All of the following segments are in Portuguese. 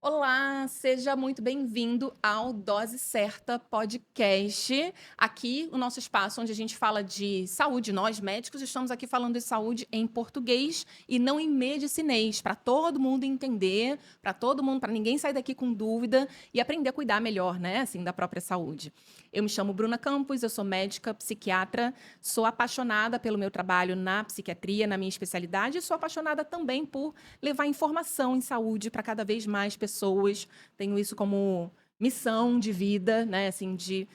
Olá, seja muito bem-vindo ao Dose Certa Podcast. Aqui, o nosso espaço onde a gente fala de saúde. Nós, médicos, estamos aqui falando de saúde em português e não em medicinês, para todo mundo entender, para ninguém sair daqui com dúvida e aprender a cuidar melhor, né, assim, da própria saúde. Eu me chamo Bruna Campos, eu sou médica, psiquiatra, sou apaixonada pelo meu trabalho na psiquiatria, na minha especialidade, e sou apaixonada também por levar informação em saúde para cada vez mais pessoas. Tenho isso como missão de vida, né? Assim, de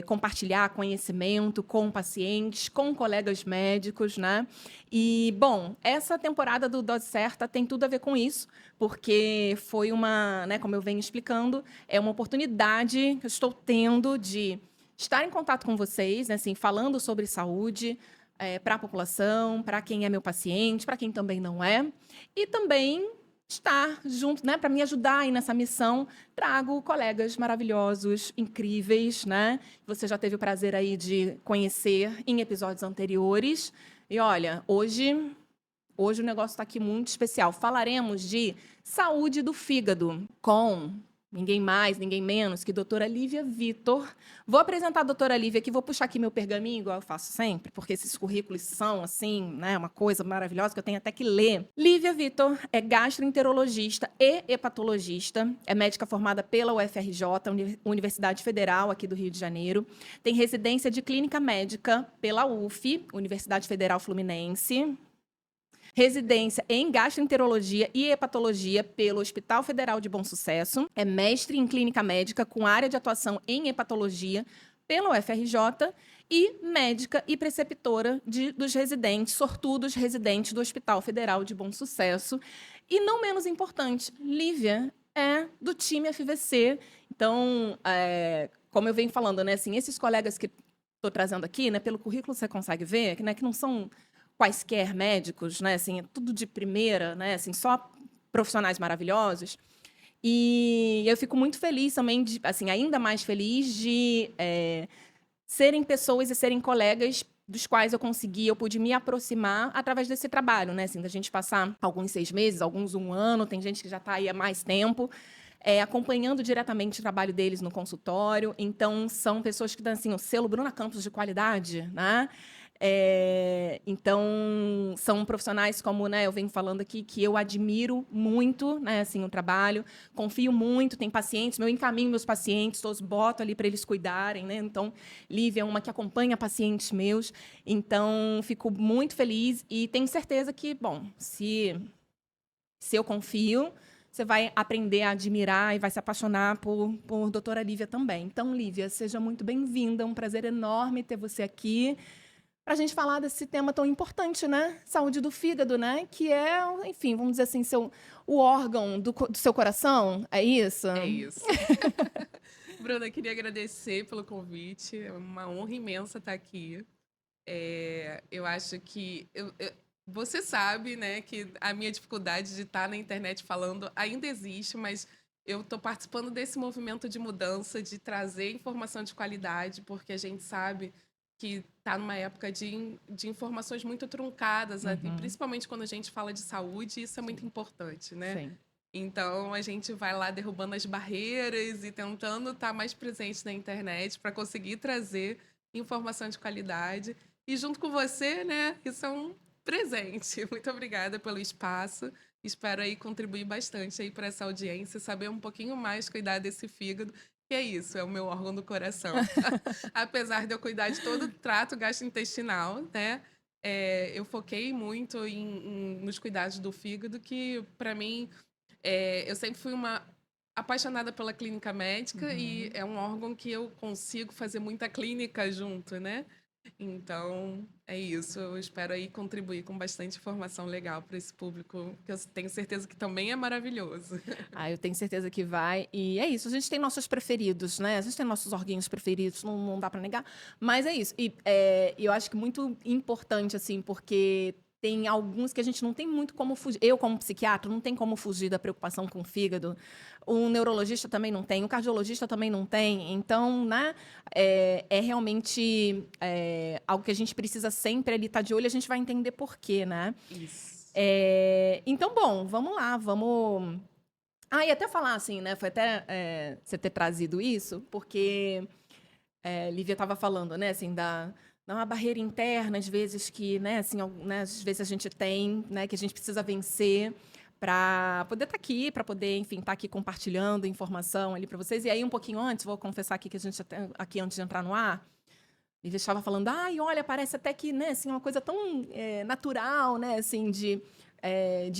compartilhar conhecimento com pacientes, com colegas médicos, né? E, bom, essa temporada do Dose Certa tem tudo a ver com isso, porque foi uma, né, como eu venho explicando, é uma oportunidade que eu estou tendo de estar em contato com vocês, né, assim, falando sobre saúde, para a população, para quem é meu paciente, para quem também não é, e também estar junto, né, para me ajudar aí nessa missão, trago colegas maravilhosos, incríveis, né? Você já teve o prazer aí de conhecer em episódios anteriores. E olha, hoje o negócio está aqui muito especial. Falaremos de saúde do fígado com ninguém mais, ninguém menos que doutora Lívia Vitor. Vou apresentar a doutora Lívia aqui, vou puxar aqui meu pergaminho, igual eu faço sempre, porque esses currículos são, assim, né, uma coisa maravilhosa que eu tenho até que ler. Lívia Vitor é gastroenterologista e hepatologista, é médica formada pela UFRJ, Universidade Federal aqui do Rio de Janeiro, tem residência de clínica médica pela UF, Universidade Federal Fluminense, residência em gastroenterologia e hepatologia pelo Hospital Federal de Bom Sucesso, é mestre em clínica médica com área de atuação em hepatologia pela UFRJ e médica e preceptora dos residentes, sortudos residentes do Hospital Federal de Bom Sucesso. E não menos importante, Lívia é do time FVC. Então, como eu venho falando, né, assim, esses colegas que estou trazendo aqui, né, pelo currículo você consegue ver, né, que não são quaisquer médicos, né, assim, é tudo de primeira, né, assim, só profissionais maravilhosos. E eu fico muito feliz também, assim, ainda mais feliz de serem pessoas e serem colegas dos quais eu pude me aproximar através desse trabalho, né, assim, da gente passar alguns 6 meses, alguns 1 ano, tem gente que já está aí há mais tempo, acompanhando diretamente o trabalho deles no consultório. Então, são pessoas que têm, assim, o selo Bruna Campos de qualidade, né? Então, são profissionais como, né, eu venho falando aqui, que eu admiro muito, né, assim, o trabalho, confio muito, tem pacientes, eu encaminho meus pacientes, todos boto ali para eles cuidarem, né? Então, Lívia é uma que acompanha pacientes meus, então fico muito feliz e tenho certeza que, bom, se eu confio, você vai aprender a admirar e vai se apaixonar por doutora Lívia também. Então, Lívia, seja muito bem-vinda, é um prazer enorme ter você aqui para a gente falar desse tema tão importante, né? Saúde do fígado, né? Que é, enfim, vamos dizer assim, o órgão do seu coração, é isso? É isso. Bruna, queria agradecer pelo convite. É uma honra imensa estar aqui. Eu acho que você sabe, né, que a minha dificuldade de estar na internet falando ainda existe, mas eu estou participando desse movimento de mudança, de trazer informação de qualidade, porque a gente sabe que está numa época de informações muito truncadas, né? E Uhum. principalmente quando a gente fala de saúde, isso é muito Sim, importante, né? sim. Então a gente vai lá derrubando as barreiras e tentando estar mais presente na internet para conseguir trazer informação de qualidade. E junto com você, né? Isso é um presente. Muito obrigada pelo espaço. Espero aí contribuir bastante aí para essa audiência, saber um pouquinho mais, cuidar desse fígado, que é isso, é o meu órgão do coração. Apesar de eu cuidar de todo o trato gastrointestinal, né? Eu foquei muito nos cuidados do fígado, que para mim eu sempre fui uma apaixonada pela clínica médica e Uhum. é um órgão que eu consigo fazer muita clínica junto, né? Então, é isso. Eu espero aí contribuir com bastante informação legal para esse público, que eu tenho certeza que também é maravilhoso. Ah, eu tenho certeza que vai. E é isso, a gente tem nossos preferidos, né? A gente tem nossos orguinhos preferidos, não dá para negar. Mas é isso. E eu acho que muito importante, assim, porque tem alguns que a gente não tem muito como fugir. Eu, como psiquiatra, não tem como fugir da preocupação com o fígado. O neurologista também não tem, o cardiologista também não tem. Então, né, é realmente algo que a gente precisa sempre ali estar de olho, a gente vai entender por quê, né? Isso. Então, bom, vamos lá, vamos Ah, e até falar assim, né? Foi até você ter trazido isso, porque Lívia estava falando, né, assim, da uma barreira interna, às vezes que, né, assim, né, às vezes a gente tem, né, que a gente precisa vencer para poder estar aqui, para poder, enfim, estar aqui compartilhando informação ali para vocês. E aí, um pouquinho antes, vou confessar aqui que a gente até, aqui antes de entrar no ar, Lívia estava falando, ai, olha, parece até que, né, assim, uma coisa tão natural, né, assim, de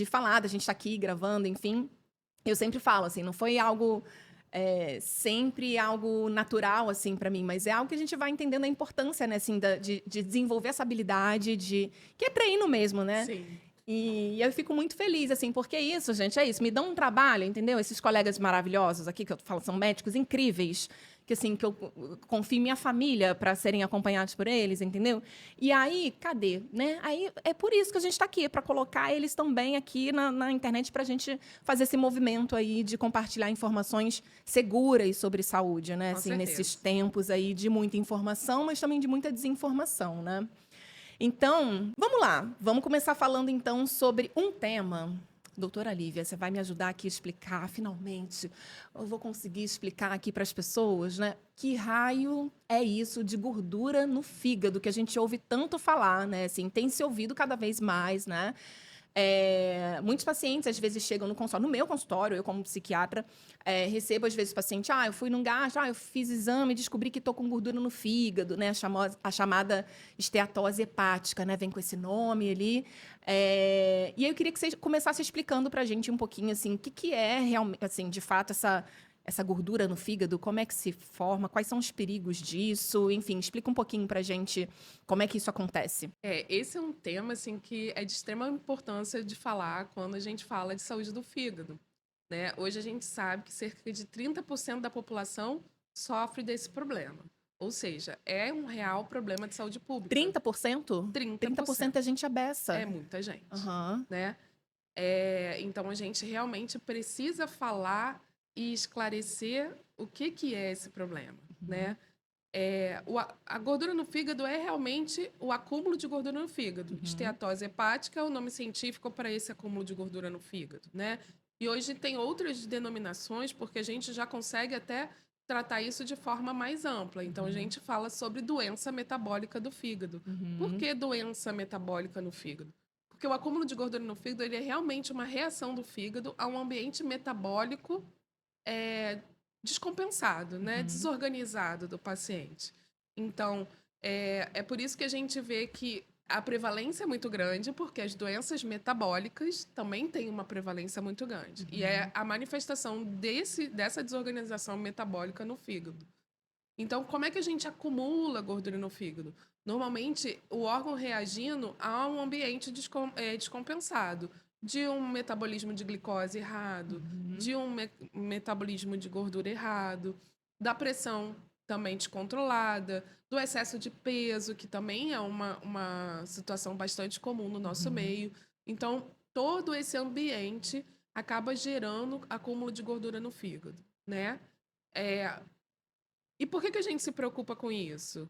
falar, da gente estar aqui gravando, enfim. Eu sempre falo, assim, não foi algo sempre algo natural, assim, para mim, mas é algo que a gente vai entendendo a importância, né, assim, de desenvolver essa habilidade, que é treino mesmo, né? Sim. E eu fico muito feliz, assim, porque isso, gente, é isso. Me dão um trabalho, entendeu? Esses colegas maravilhosos aqui, que eu falo, são médicos incríveis, que, assim, que eu confio em minha família para serem acompanhados por eles, entendeu? E aí, cadê, né? Aí é por isso que a gente está aqui, para colocar eles também aqui na internet, para a gente fazer esse movimento aí de compartilhar informações seguras sobre saúde, né? Com Assim, nesses certeza. tempos aí de muita informação, mas também de muita desinformação, né? Então, vamos lá. Vamos começar falando então sobre um tema. Doutora Lívia, você vai me ajudar aqui a explicar, finalmente. Eu vou conseguir explicar aqui para as pessoas, né? Que raio é isso de gordura no fígado que a gente ouve tanto falar, né? Assim, tem se ouvido cada vez mais, né? Muitos pacientes, às vezes, chegam no consultório. No meu consultório, eu, como psiquiatra, recebo, às vezes, paciente, eu fui num gastro, eu fiz exame e descobri que estou com gordura no fígado, né? A chamada esteatose hepática, né? Vem com esse nome ali. E aí eu queria que você começasse explicando para a gente um pouquinho, assim, o que, que é realmente, assim, de fato, essa gordura no fígado, como é que se forma, quais são os perigos disso, enfim, explica um pouquinho para a gente como é que isso acontece. Esse é um tema assim que é de extrema importância de falar quando a gente fala de saúde do fígado, né? Hoje a gente sabe que cerca de 30% da população sofre desse problema. Ou seja, é um real problema de saúde pública. 30%? 30% 30% é gente é abessa. muita gente, Aham. né? Então a gente realmente precisa falar e esclarecer o que que é esse problema, Uhum. né? A gordura no fígado é realmente o acúmulo de gordura no fígado. Uhum. Esteatose hepática é o nome científico para esse acúmulo de gordura no fígado, né? E hoje tem outras denominações, porque a gente já consegue até tratar isso de forma mais ampla. Então a Uhum. gente fala sobre doença metabólica do fígado. Por Uhum. que doença metabólica no fígado? Porque o acúmulo de gordura no fígado ele é realmente uma reação do fígado a um ambiente metabólico é, descompensado, né? Uhum. Desorganizado do paciente. Então, é por isso que a gente vê que a prevalência é muito grande, porque as doenças metabólicas também têm uma prevalência muito grande. E é Uhum. a manifestação dessa desorganização metabólica no fígado. Então, como é que a gente acumula gordura no fígado? Normalmente, o órgão reagindo a um ambiente descompensado, de um metabolismo de glicose errado, Uhum. de um metabolismo de gordura errado, da pressão também descontrolada, do excesso de peso, que também é uma situação bastante comum no nosso Uhum. meio. Então, todo esse ambiente acaba gerando acúmulo de gordura no fígado, né? É, e por que que a gente se preocupa com isso?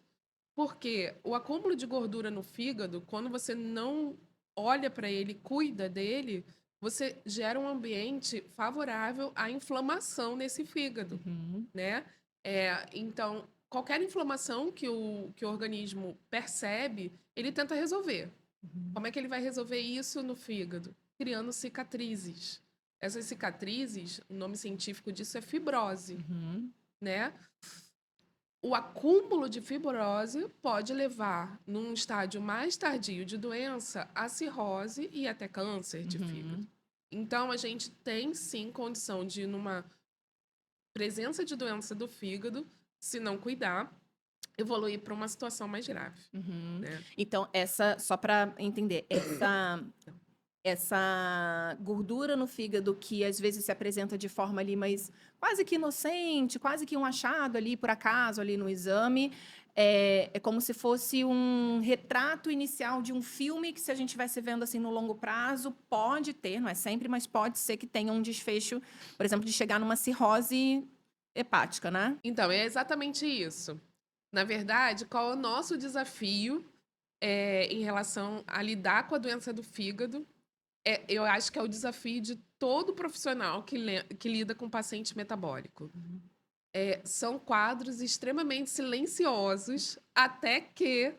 Porque o acúmulo de gordura no fígado, quando você não olha para ele, cuida dele, você gera um ambiente favorável à inflamação nesse fígado, Uhum. né? Então, qualquer inflamação que o organismo percebe, ele tenta resolver. Uhum. Como é que ele vai resolver isso no fígado? Criando cicatrizes. Essas cicatrizes, o nome científico disso é fibrose, Uhum. né? O acúmulo de fibrose pode levar, num estágio mais tardio de doença, a cirrose e até câncer de fígado. Uhum. Então, a gente tem sim condição de, numa presença de doença do fígado, se não cuidar, evoluir para uma situação mais grave, Uhum. né? Então, só para entender, essa gordura no fígado que às vezes se apresenta de forma ali, mas quase que inocente, quase que um achado ali por acaso ali no exame, é como se fosse um retrato inicial de um filme que se a gente estivesse vendo assim no longo prazo, pode ter, não é sempre, mas pode ser que tenha um desfecho, por exemplo, de chegar numa cirrose hepática, né? Então, é exatamente isso. Na verdade, qual é o nosso desafio em relação a lidar com a doença do fígado? eu acho que é o desafio de todo profissional que lida com paciente metabólico. São quadros extremamente silenciosos até que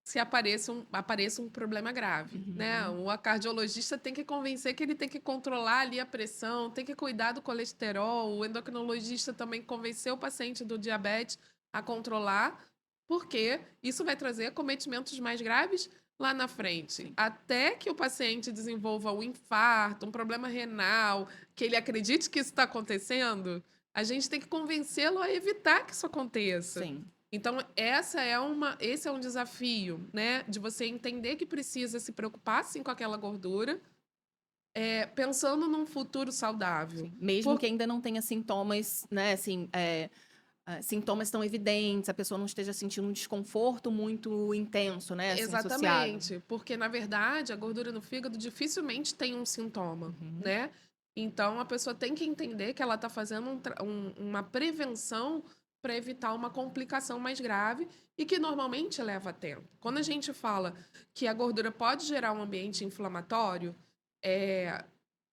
se apareça um problema grave, né? Uhum. O cardiologista tem que convencer que ele tem que controlar ali a pressão, tem que cuidar do colesterol, o endocrinologista também convencer o paciente do diabetes a controlar, porque isso vai trazer acometimentos mais graves lá na frente. Até que o paciente desenvolva um infarto, um problema renal, que ele acredite que isso está acontecendo, a gente tem que convencê-lo a evitar que isso aconteça. Sim. Então, esse é um desafio, né? De você entender que precisa se preocupar, sim, com aquela gordura, pensando num futuro saudável. Sim. Mesmo que ainda não tenha sintomas, né, assim, sintomas tão evidentes, a pessoa não esteja sentindo um desconforto muito intenso, né, assim, associado. Exatamente, porque na verdade a gordura no fígado dificilmente tem um sintoma, Uhum. né? Então a pessoa tem que entender que ela está fazendo uma prevenção para evitar uma complicação mais grave e que normalmente leva tempo. Quando a gente fala que a gordura pode gerar um ambiente inflamatório, é,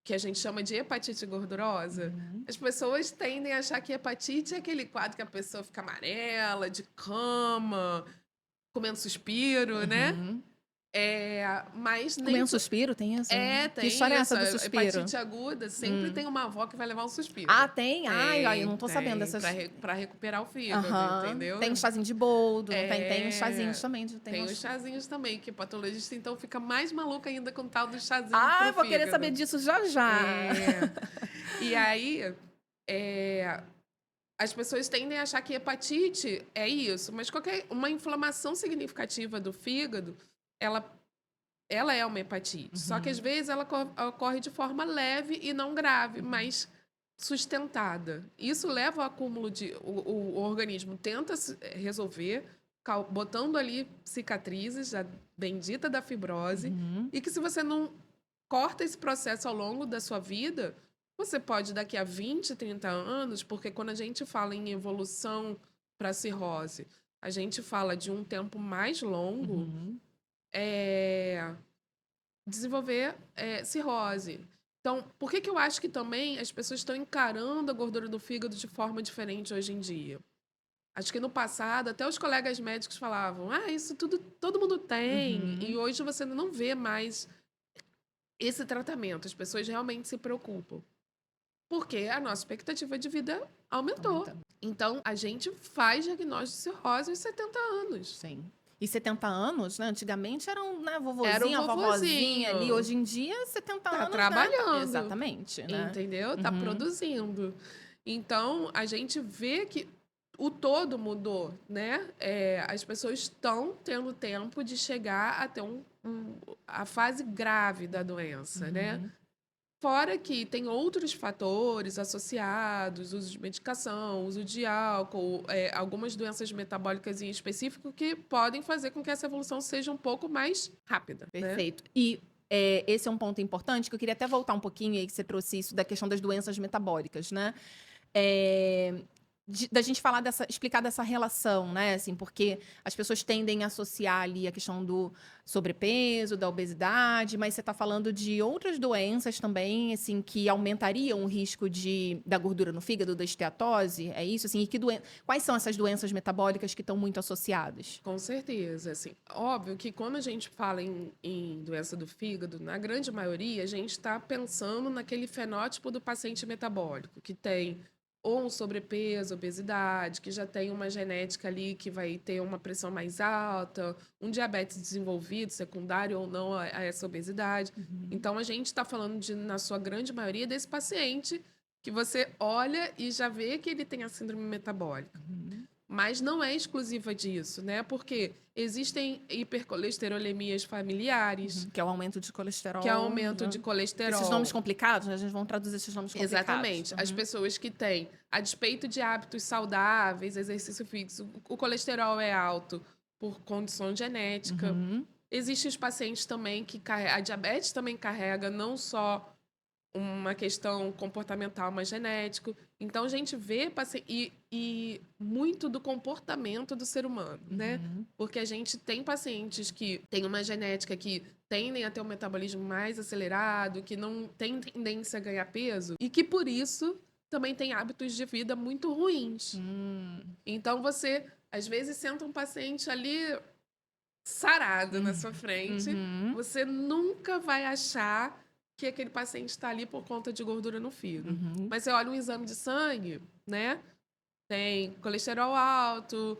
que a gente chama de hepatite gordurosa, Uhum. as pessoas tendem a achar que hepatite é aquele quadro que a pessoa fica amarela, de cama, comendo suspiro, né? Uhum. Mas Comer nem um suspiro, tem isso? Que tem história é essa isso. do A suspiro? hepatite aguda sempre Hum. tem uma avó que vai levar um suspiro. Ah, tem? Ai, ai, eu não tô sabendo Tem, dessas. para recuperar o fígado, Aham. entendeu? Tem o chazinho de boldo, não tem? Tem os chazinhos É, também. Tem tem os uns... chazinhos também, que o patologista então fica mais maluco ainda com o tal do chazinho Ah, pro eu vou querer saber fígado. disso já já. É, e aí, é, as pessoas tendem a achar que hepatite é isso, mas uma inflamação significativa do fígado, ela ela é uma hepatite. Só que às Uhum. vezes ela ocorre de forma leve e não grave, mas sustentada. Isso leva ao acúmulo de. O organismo tenta resolver, botando ali cicatrizes, a bendita da fibrose, Uhum. e que se você não corta esse processo ao longo da sua vida, você pode, daqui a 20, 30 anos, porque quando a gente fala em evolução para cirrose, a gente fala de um tempo mais longo. Uhum. É, desenvolver cirrose. Então, por que eu acho que também as pessoas estão encarando a gordura do fígado de forma diferente hoje em dia? Acho que no passado, até os colegas médicos falavam: ah, isso tudo todo mundo tem. E Uhum. hoje você não vê mais esse tratamento. As pessoas realmente se preocupam. Porque a nossa expectativa de vida aumentou. Aumentando. Então, a gente faz diagnóstico de cirrose aos 70 anos. Sim. E 70 anos, né? Antigamente eram, né, Era o vovozinha, vovozinha ali. vovozinho. Hoje em dia, 70 Tá anos, né? trabalhando. Exatamente, né? Entendeu? Tá Uhum. produzindo. Então, a gente vê que o todo mudou, né? As pessoas estão tendo tempo de chegar até a fase grave da doença, né? Uhum. Fora que tem outros fatores associados, uso de medicação, uso de álcool, algumas doenças metabólicas em específico que podem fazer com que essa evolução seja um pouco mais rápida, né? Perfeito. E esse é um ponto importante que eu queria até voltar um pouquinho aí que você trouxe isso da questão das doenças metabólicas, né? É, da gente falar explicar dessa relação, né? Assim, porque as pessoas tendem a associar ali a questão do sobrepeso, da obesidade, mas você está falando de outras doenças também, assim, que aumentariam o risco da gordura no fígado, da esteatose, é isso? Assim, quais são essas doenças metabólicas que estão muito associadas? Com certeza, assim, óbvio que quando a gente fala em doença do fígado, na grande maioria, a gente está pensando naquele fenótipo do paciente metabólico, que tem ou um sobrepeso, obesidade, que já tem uma genética ali que vai ter uma pressão mais alta, um diabetes desenvolvido, secundário ou não a essa obesidade. Uhum. Então, a gente está falando na sua grande maioria, desse paciente que você olha e já vê que ele tem a síndrome metabólica. Uhum. Mas não é exclusiva disso, né? Porque existem hipercolesterolemias familiares, Que é o aumento de que é colesterol, aumento né? de Esses nomes colesterol. complicados, né? A gente vão traduzir esses nomes complicados. Exatamente. As Uhum. pessoas que têm, a despeito de hábitos saudáveis, exercício fixo, o colesterol é alto por condição genética. Uhum. Existem os pacientes também que a diabetes também carrega não só uma questão comportamental mais genético. Então, a gente vê e muito do comportamento do ser humano, né? Porque a gente tem pacientes que têm uma genética que tendem a ter um metabolismo mais acelerado, que não tem tendência a ganhar peso, e que, por isso, também tem hábitos de vida muito ruins. Então, você, às vezes, senta um paciente ali sarado na sua frente, você nunca vai achar que aquele paciente está ali por conta de gordura no fígado. Mas você olha um exame de sangue, né? Tem colesterol alto,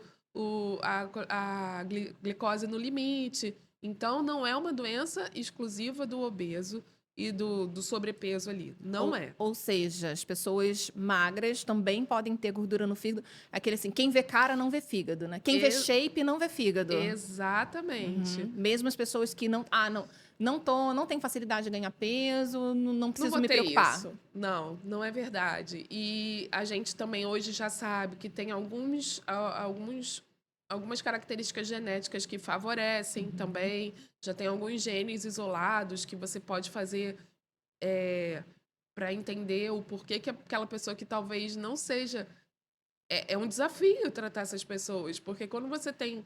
a glicose no limite. Então, não é uma doença exclusiva do obeso e do sobrepeso ali. Não é. Ou seja, as pessoas magras também podem ter gordura no fígado. Aquele assim, quem vê cara não vê fígado, né? Quem vê shape não vê fígado. Exatamente. Mesmo as pessoas que não tem facilidade de ganhar peso, não preciso vou me ter preocupar. isso. Não é verdade. E a gente também hoje já sabe que tem algumas características genéticas que favorecem também. Já tem alguns genes isolados que você pode fazer para entender o porquê que aquela pessoa que talvez não seja. É um desafio tratar essas pessoas, porque quando você tem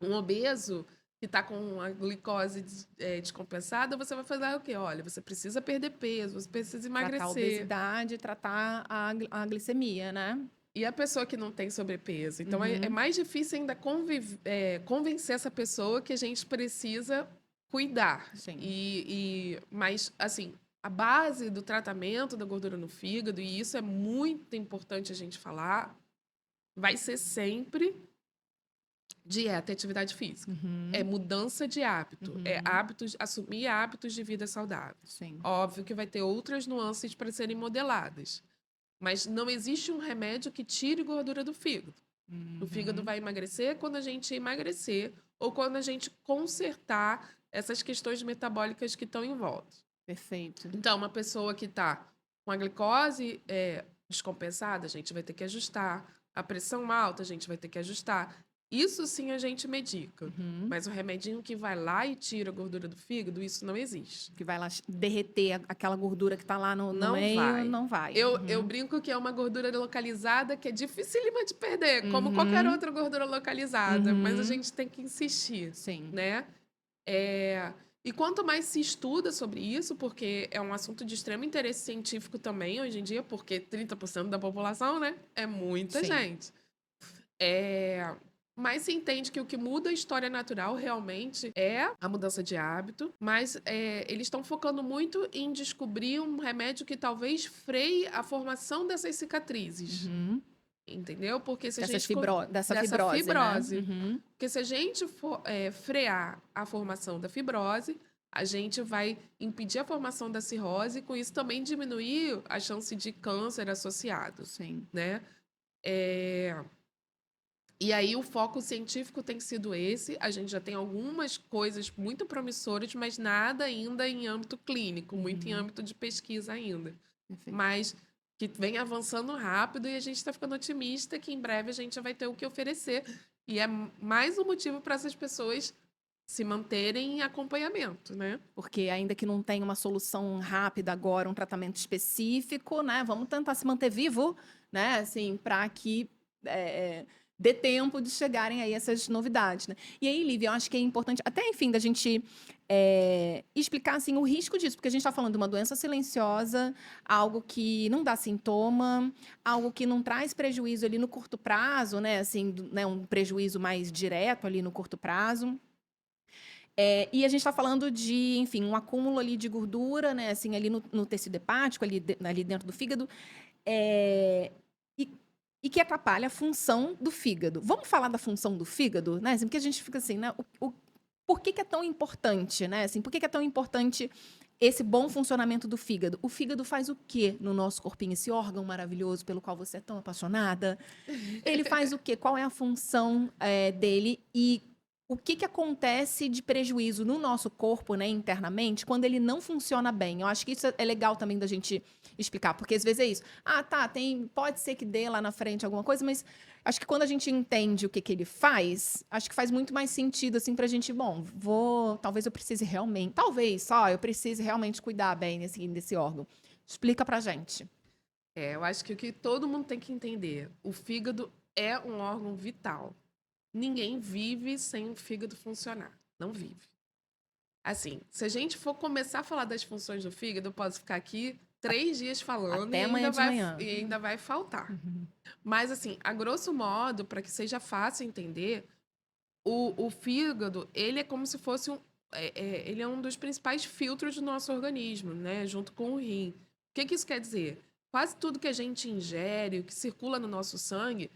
um obeso que está com a glicose descompensada, você vai fazer o quê? Olha, você precisa perder peso, você precisa emagrecer. Tratar a obesidade, tratar a glicemia, né? E a pessoa que não tem sobrepeso? Então, é mais difícil ainda convencer essa pessoa que a gente precisa cuidar. Sim. Mas, assim, a base do tratamento da gordura no fígado, e isso é muito importante a gente falar, vai ser sempre dieta e atividade física. É mudança de hábito. É assumir hábitos de vida saudável. Sim. Óbvio que vai ter outras nuances para serem modeladas. Mas não existe um remédio que tire gordura do fígado. O fígado vai emagrecer quando a gente emagrecer ou quando a gente consertar essas questões metabólicas que estão em volta. Perfeito. Então, uma pessoa que está com a glicose descompensada, a gente vai ter que ajustar. A pressão alta, a gente vai ter que ajustar. Isso sim a gente medica. Mas o remedinho que vai lá e tira a gordura do fígado, isso não existe. Que vai lá derreter aquela gordura que está lá no Não meio, vai. não vai. Eu brinco que é uma gordura localizada que é dificílima de perder, como qualquer outra gordura localizada. Mas a gente tem que insistir, Sim. né? E quanto mais se estuda sobre isso, porque é um assunto de extremo interesse científico também hoje em dia, porque 30% da população, né? É muita gente. Mas se entende que o que muda a história natural realmente é a mudança de hábito, mas eles estão focando muito em descobrir um remédio que talvez freie a formação dessas cicatrizes. Entendeu? Porque se Dessa fibrose. Né? Porque se a gente for frear a formação da fibrose, a gente vai impedir a formação da cirrose e com isso também diminuir a chance de câncer associado. Sim. Né? E aí o foco científico tem sido esse. A gente já tem algumas coisas muito promissoras, mas nada ainda em âmbito clínico, muito em âmbito de pesquisa ainda. Perfeito. Mas que vem avançando rápido e a gente está ficando otimista que em breve a gente vai ter o que oferecer. E é mais um motivo para essas pessoas se manterem em acompanhamento, né? Porque ainda que não tenha uma solução rápida agora, um tratamento específico, né? Vamos tentar se manter vivo, né? Assim, para que dê tempo de chegarem aí essas novidades, né? E aí, Lívia, eu acho que é importante, até enfim, da gente explicar assim, o risco disso, porque a gente está falando de uma doença silenciosa, algo que não dá sintoma, algo que não traz prejuízo ali no curto prazo, né? Assim, né? Um prejuízo mais direto ali no curto prazo. E a gente está falando de, enfim, um acúmulo ali de gordura, né? Assim, ali no tecido hepático, ali dentro do fígado. E que atrapalha a função do fígado. Vamos falar da função do fígado, né? Assim, porque a gente fica assim, né? Por que é tão importante, né? Assim, por que é tão importante esse bom funcionamento do fígado? O fígado faz o quê no nosso corpinho? Esse órgão maravilhoso pelo qual você é tão apaixonada. Ele faz o quê? Qual é a função dele? E O que que acontece de prejuízo no nosso corpo, né, internamente, quando ele não funciona bem? Eu acho que isso é legal também da gente explicar, porque às vezes é isso. Ah, tá, pode ser que dê lá na frente alguma coisa, mas acho que quando a gente entende o que que ele faz, acho que faz muito mais sentido, assim, pra gente, bom, talvez eu precise realmente, talvez só eu precise realmente cuidar bem desse órgão. Explica pra gente. Eu acho que o que todo mundo tem que entender, o fígado é um órgão vital. Ninguém vive sem o fígado funcionar. Não vive. Assim, se a gente for começar a falar das funções do fígado, eu posso ficar aqui 3 dias falando Até amanhã de manhã. e ainda vai faltar. Uhum. Mas, assim, a grosso modo, para que seja fácil entender, o fígado, ele é como se fosse ele é um dos principais filtros do nosso organismo, né? Junto com o rim. O que que isso quer dizer? Quase tudo que a gente ingere, o que circula no nosso sangue,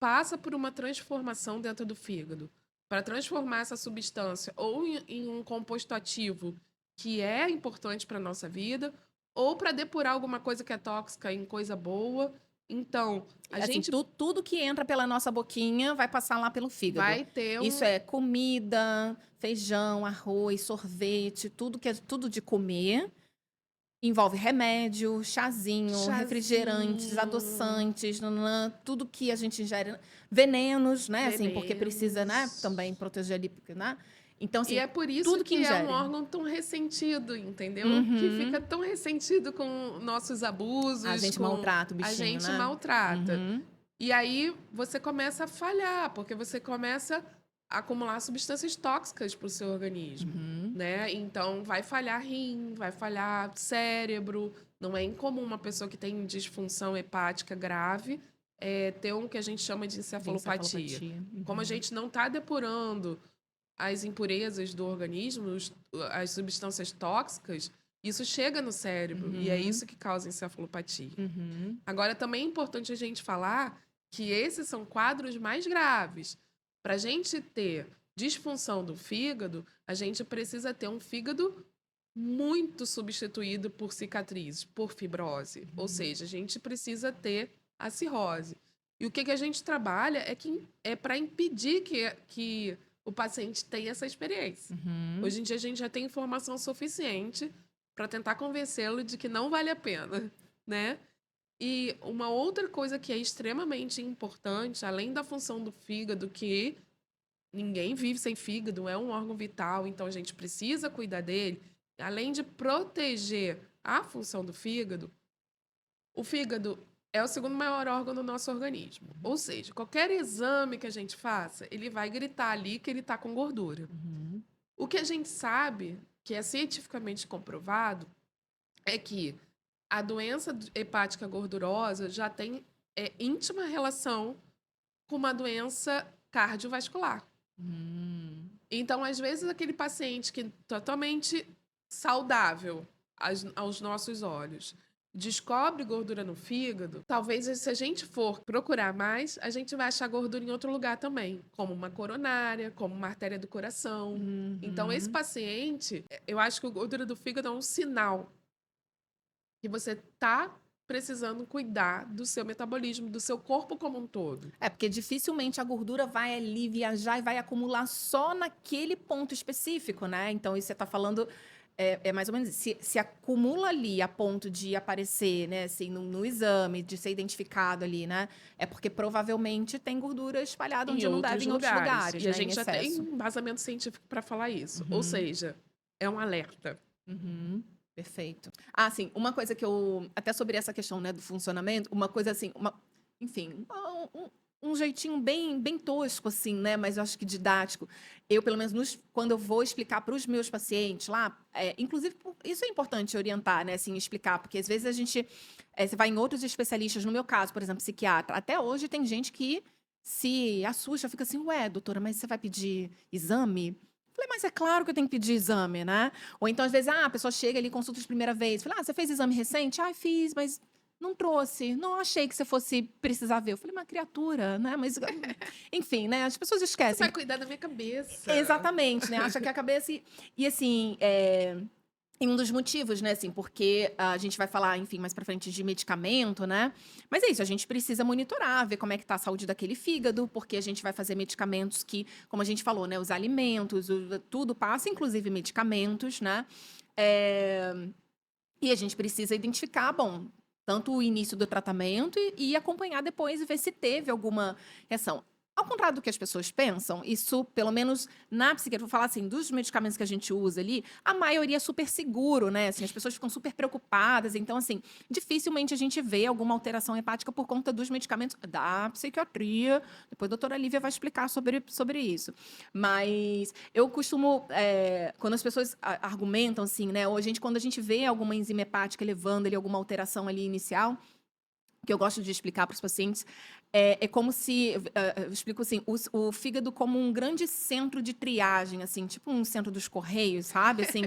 passa por uma transformação dentro do fígado. Para transformar essa substância ou em um composto ativo que é importante para a nossa vida, ou para depurar alguma coisa que é tóxica em coisa boa. Então, a Assim, gente tudo que entra pela nossa boquinha vai passar lá pelo fígado. vai ter Isso é comida, feijão, arroz, sorvete, tudo de comer. Envolve remédio, chazinho, refrigerantes, chazinho, adoçantes, nanã, tudo que a gente ingere. Venenos, né? Assim, porque precisa, né? Também venenos. proteger ali, né? Então, E assim, é por isso tudo que que é um ingere. órgão tão ressentido, entendeu? Que fica Uhum. tão ressentido com nossos A abusos, gente com maltrata o a bichinho, gente né? maltrata. Uhum. E aí você começa a falhar, porque você começa a acumular substâncias tóxicas para o seu organismo, Uhum. né? Então vai falhar rim, vai falhar cérebro. Não é incomum uma pessoa que tem disfunção hepática grave ter um que a gente chama de De encefalopatia. encefalopatia. Como a Uhum. gente não está depurando as impurezas do organismo, as substâncias tóxicas, isso chega no cérebro e é Uhum. isso que causa encefalopatia. Uhum. Agora, também é importante a gente falar que esses são quadros mais graves. Para a gente ter disfunção do fígado, a gente precisa ter um fígado muito substituído por cicatrizes, por fibrose. Ou seja, a gente precisa ter a cirrose. E o que, que a gente trabalha é para impedir que o paciente tenha essa experiência. Uhum. Hoje em dia, a gente já tem informação suficiente para tentar convencê-lo de que não vale a pena, né? E uma outra coisa que é extremamente importante, além da função do fígado, que ninguém vive sem fígado, é um órgão vital, então a gente precisa cuidar dele, além de proteger a função do fígado, o fígado é o segundo maior órgão do nosso organismo. Ou seja, qualquer exame que a gente faça, ele vai gritar ali que ele está com gordura. Uhum. O que a gente sabe, que é cientificamente comprovado, é que a doença hepática gordurosa já tem íntima relação com uma doença cardiovascular. Uhum. Então, às vezes, aquele paciente que é totalmente saudável aos nossos olhos descobre gordura no fígado, talvez se a gente for procurar mais, a gente vai achar gordura em outro lugar também, como uma coronária, como uma artéria do coração. Então, esse Uhum. paciente, eu acho que a gordura do fígado é um sinal que você tá precisando cuidar do seu metabolismo, do seu corpo como um todo. É, porque dificilmente a gordura vai ali viajar e vai acumular só naquele ponto específico, né? Então, isso você está falando é mais ou menos isso. Se acumula ali a ponto de aparecer, né, assim, no exame, de ser identificado ali, né? É porque provavelmente tem gordura espalhada Em onde não deve outros em outros lugares. lugares, E a né, em gente já tem excesso. embasamento científico para falar isso. Ou Uhum. seja, é um alerta. Uhum. Perfeito. Ah, sim, uma coisa que eu. Até sobre essa questão, né, do funcionamento, uma coisa assim, enfim, um jeitinho bem tosco, assim, né? Mas eu acho que didático. Eu, pelo menos, quando eu vou explicar para os meus pacientes lá, inclusive, isso é importante orientar, né? Assim, explicar, porque às vezes a gente. Você vai em outros especialistas, no meu caso, por exemplo, psiquiatra. Até hoje tem gente que se assusta, fica assim, ué, doutora, mas você vai pedir exame? Falei, mas é claro que eu tenho que pedir exame, né? Ou então, às vezes, a pessoa chega ali, consulta de primeira vez. Falei, você fez exame recente? Ah, fiz, mas não trouxe. Não achei que você fosse precisar ver. Eu falei, uma criatura, né? Mas, enfim, né? As pessoas Você vai esquecem. cuidar da minha cabeça. Exatamente, né? Acha que a cabeça... E assim, E um dos motivos, né, assim, porque a gente vai falar, enfim, mais pra frente de medicamento, né? Mas é isso, a gente precisa monitorar, ver como é que tá a saúde daquele fígado, porque a gente vai fazer medicamentos que, como a gente falou, né, os alimentos, tudo passa, inclusive medicamentos, né? É, e a gente precisa identificar, bom, tanto o início do tratamento e acompanhar depois e ver se teve alguma reação. Ao contrário do que as pessoas pensam, isso, pelo menos na psiquiatria, vou falar assim, dos medicamentos que a gente usa ali, a maioria é super seguro, né? Assim, as pessoas ficam super preocupadas. Então, assim, dificilmente a gente vê alguma alteração hepática por conta dos medicamentos da psiquiatria. Depois a doutora Lívia vai explicar sobre isso. Mas eu costumo, quando as pessoas argumentam assim, né? Ou quando a gente vê alguma enzima hepática levando ali alguma alteração ali inicial, que eu gosto de explicar para os pacientes, é como se, eu explico assim, o fígado como um grande centro de triagem, assim, tipo um centro dos correios, sabe? Assim,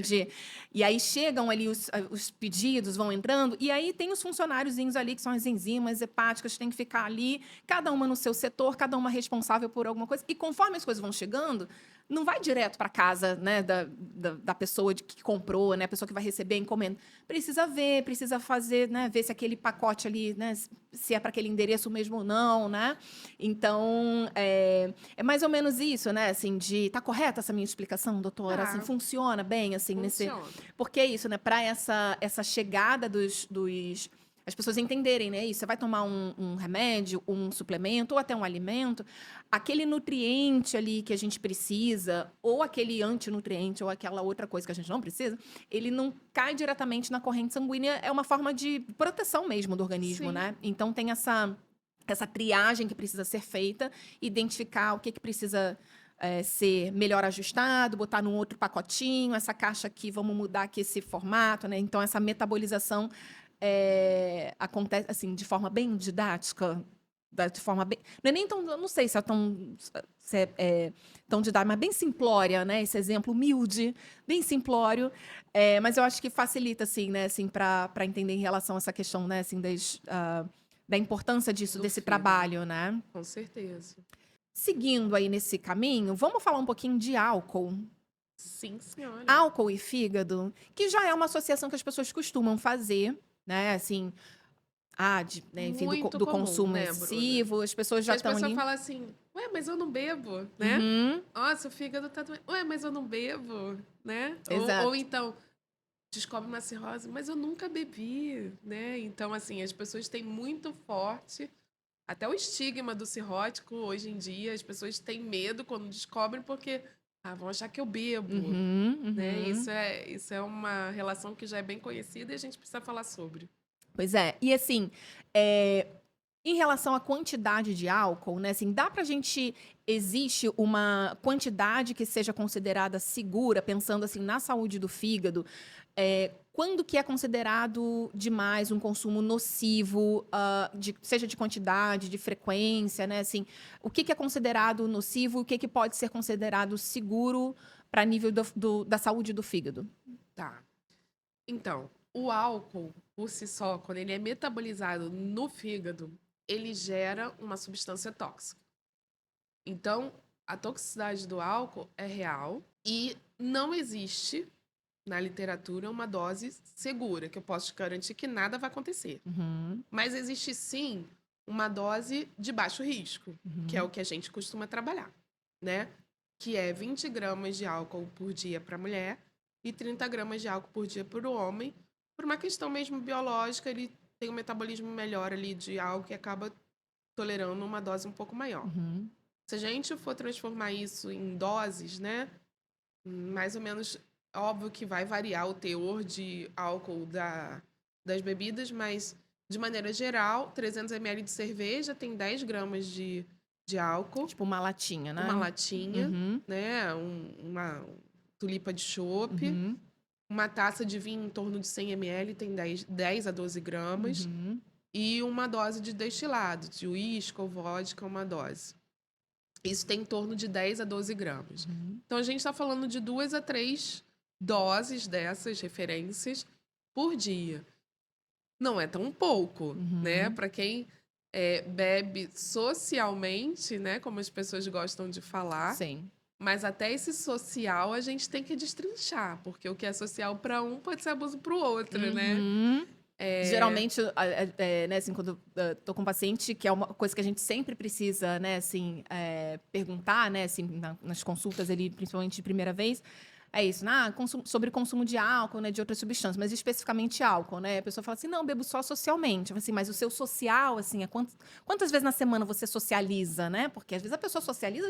e aí chegam ali os pedidos, vão entrando, e aí tem os funcionáriozinhos ali, que são as enzimas hepáticas, que tem que ficar ali, cada uma no seu setor, cada uma responsável por alguma coisa, e conforme as coisas vão chegando, não vai direto para casa, né, da pessoa que comprou, né, a pessoa que vai receber a encomenda. Precisa ver, precisa fazer, né, ver se aquele pacote ali, né, se é para aquele endereço mesmo ou não, né? Então, é mais ou menos isso, né, assim, tá correta essa minha explicação, doutora? Assim, Tá, funciona bem, assim, funciona. porque é isso, né, para essa chegada as pessoas entenderem, né? Isso, você vai tomar um remédio, um suplemento ou até um alimento, aquele nutriente ali que a gente precisa, ou aquele antinutriente, ou aquela outra coisa que a gente não precisa, ele não cai diretamente na corrente sanguínea, é uma forma de proteção mesmo do organismo, Sim. né? Então tem essa triagem que precisa ser feita, identificar o que precisa ser melhor ajustado, botar num outro pacotinho, essa caixa aqui, vamos mudar aqui esse formato, né? Então essa metabolização acontece assim de forma bem didática, de forma bem, não é nem tão, eu não sei se é tão tão didática, mas bem simplória, né? Esse exemplo humilde, bem simplório, mas eu acho que facilita assim, né? Assim para entender em relação a essa questão, né? Assim da importância disso, Do desse fígado, trabalho, né? com certeza. Seguindo aí nesse caminho, vamos falar um pouquinho de álcool. Sim, senhora. Álcool e fígado, que já é uma associação que as pessoas costumam fazer, né? Assim, né, enfim, Muito do comum, consumo né, Bruna? excessivo, as pessoas Que já as estão pessoas ali. falam assim, ué, mas eu não bebo, né? Uhum, Nossa, o fígado tá doendo. Ué, mas eu não bebo, né? Ou exato. então, descobre uma cirrose, mas eu nunca bebi, né? Então, assim, as pessoas têm muito forte, até o estigma do cirrótico hoje em dia, as pessoas têm medo quando descobrem porque, vão achar que eu bebo, Uhum, né? uhum. Isso é uma relação que já é bem conhecida e a gente precisa falar sobre. Pois é. E assim, é, em relação à quantidade de álcool, né? Assim, dá pra gente. Existe uma quantidade que seja considerada segura, pensando assim na saúde do fígado. Quando que é considerado demais um consumo nocivo, seja de quantidade, de frequência, né? Assim, o que que é considerado nocivo, o que que pode ser considerado seguro para nível da saúde do fígado? Tá. Então, o álcool, por si só, quando ele é metabolizado no fígado, ele gera uma substância tóxica. Então, a toxicidade do álcool é real e não existe na literatura uma dose segura, que eu posso te garantir que nada vai acontecer. Uhum, Mas existe sim uma dose de baixo risco, que é uhum, o que a gente costuma trabalhar, né? Que é 20 gramas de álcool por dia para a mulher e 30 gramas de álcool por dia para o homem. Por uma questão mesmo biológica, ele tem um metabolismo melhor ali de álcool e acaba tolerando uma dose um pouco maior. uhum, Se a gente for transformar isso em doses, né? Mais ou menos, óbvio que vai variar o teor de álcool das bebidas, mas de maneira geral, 300 ml de cerveja tem 10 gramas de álcool, tipo uma latinha, uma né? latinha, Uhum, né? Uma tulipa de chopp, uhum, uma taça de vinho em torno de 100 ml tem 10 a 12 gramas, uhum, e uma dose de destilado, de uísque ou vodka, uma dose. Isso tem em torno de 10 a 12 gramas. uhum, Então, a gente está falando de 2 a 3 doses dessas referências por dia. Não é tão pouco, né? uhum. Para quem bebe socialmente, né? Como as pessoas gostam de falar, Sim. Mas até esse social a gente tem que destrinchar, porque o que é social para um pode ser abuso para o outro, né? Uhum. É, Geralmente, né, assim, quando eu tô com um paciente, que é uma coisa que a gente sempre precisa, né, assim, perguntar, né, assim, nas consultas ali, principalmente de primeira vez, é isso, né, sobre consumo de álcool, né, de outras substâncias, mas especificamente álcool, né? A pessoa fala assim, não, bebo só socialmente. Eu falo assim, mas o seu social, assim, quantas vezes na semana você socializa, né? Porque às vezes a pessoa socializa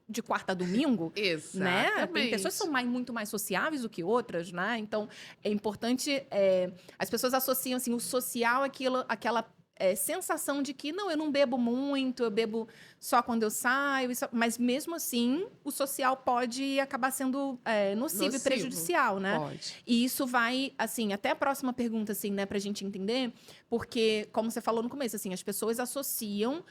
de quarta a domingo, né? Tem pessoas que são exatamente. muito mais sociáveis do que outras, né? Então, é importante. As pessoas associam assim, o social àquela sensação de que não, eu não bebo muito, eu bebo só quando eu saio, mas mesmo assim o social pode acabar sendo nocivo e Nocivo. prejudicial, né? Pode. E isso vai, assim, até a próxima pergunta, assim, né, pra gente entender, porque, como você falou no começo, assim, as pessoas associam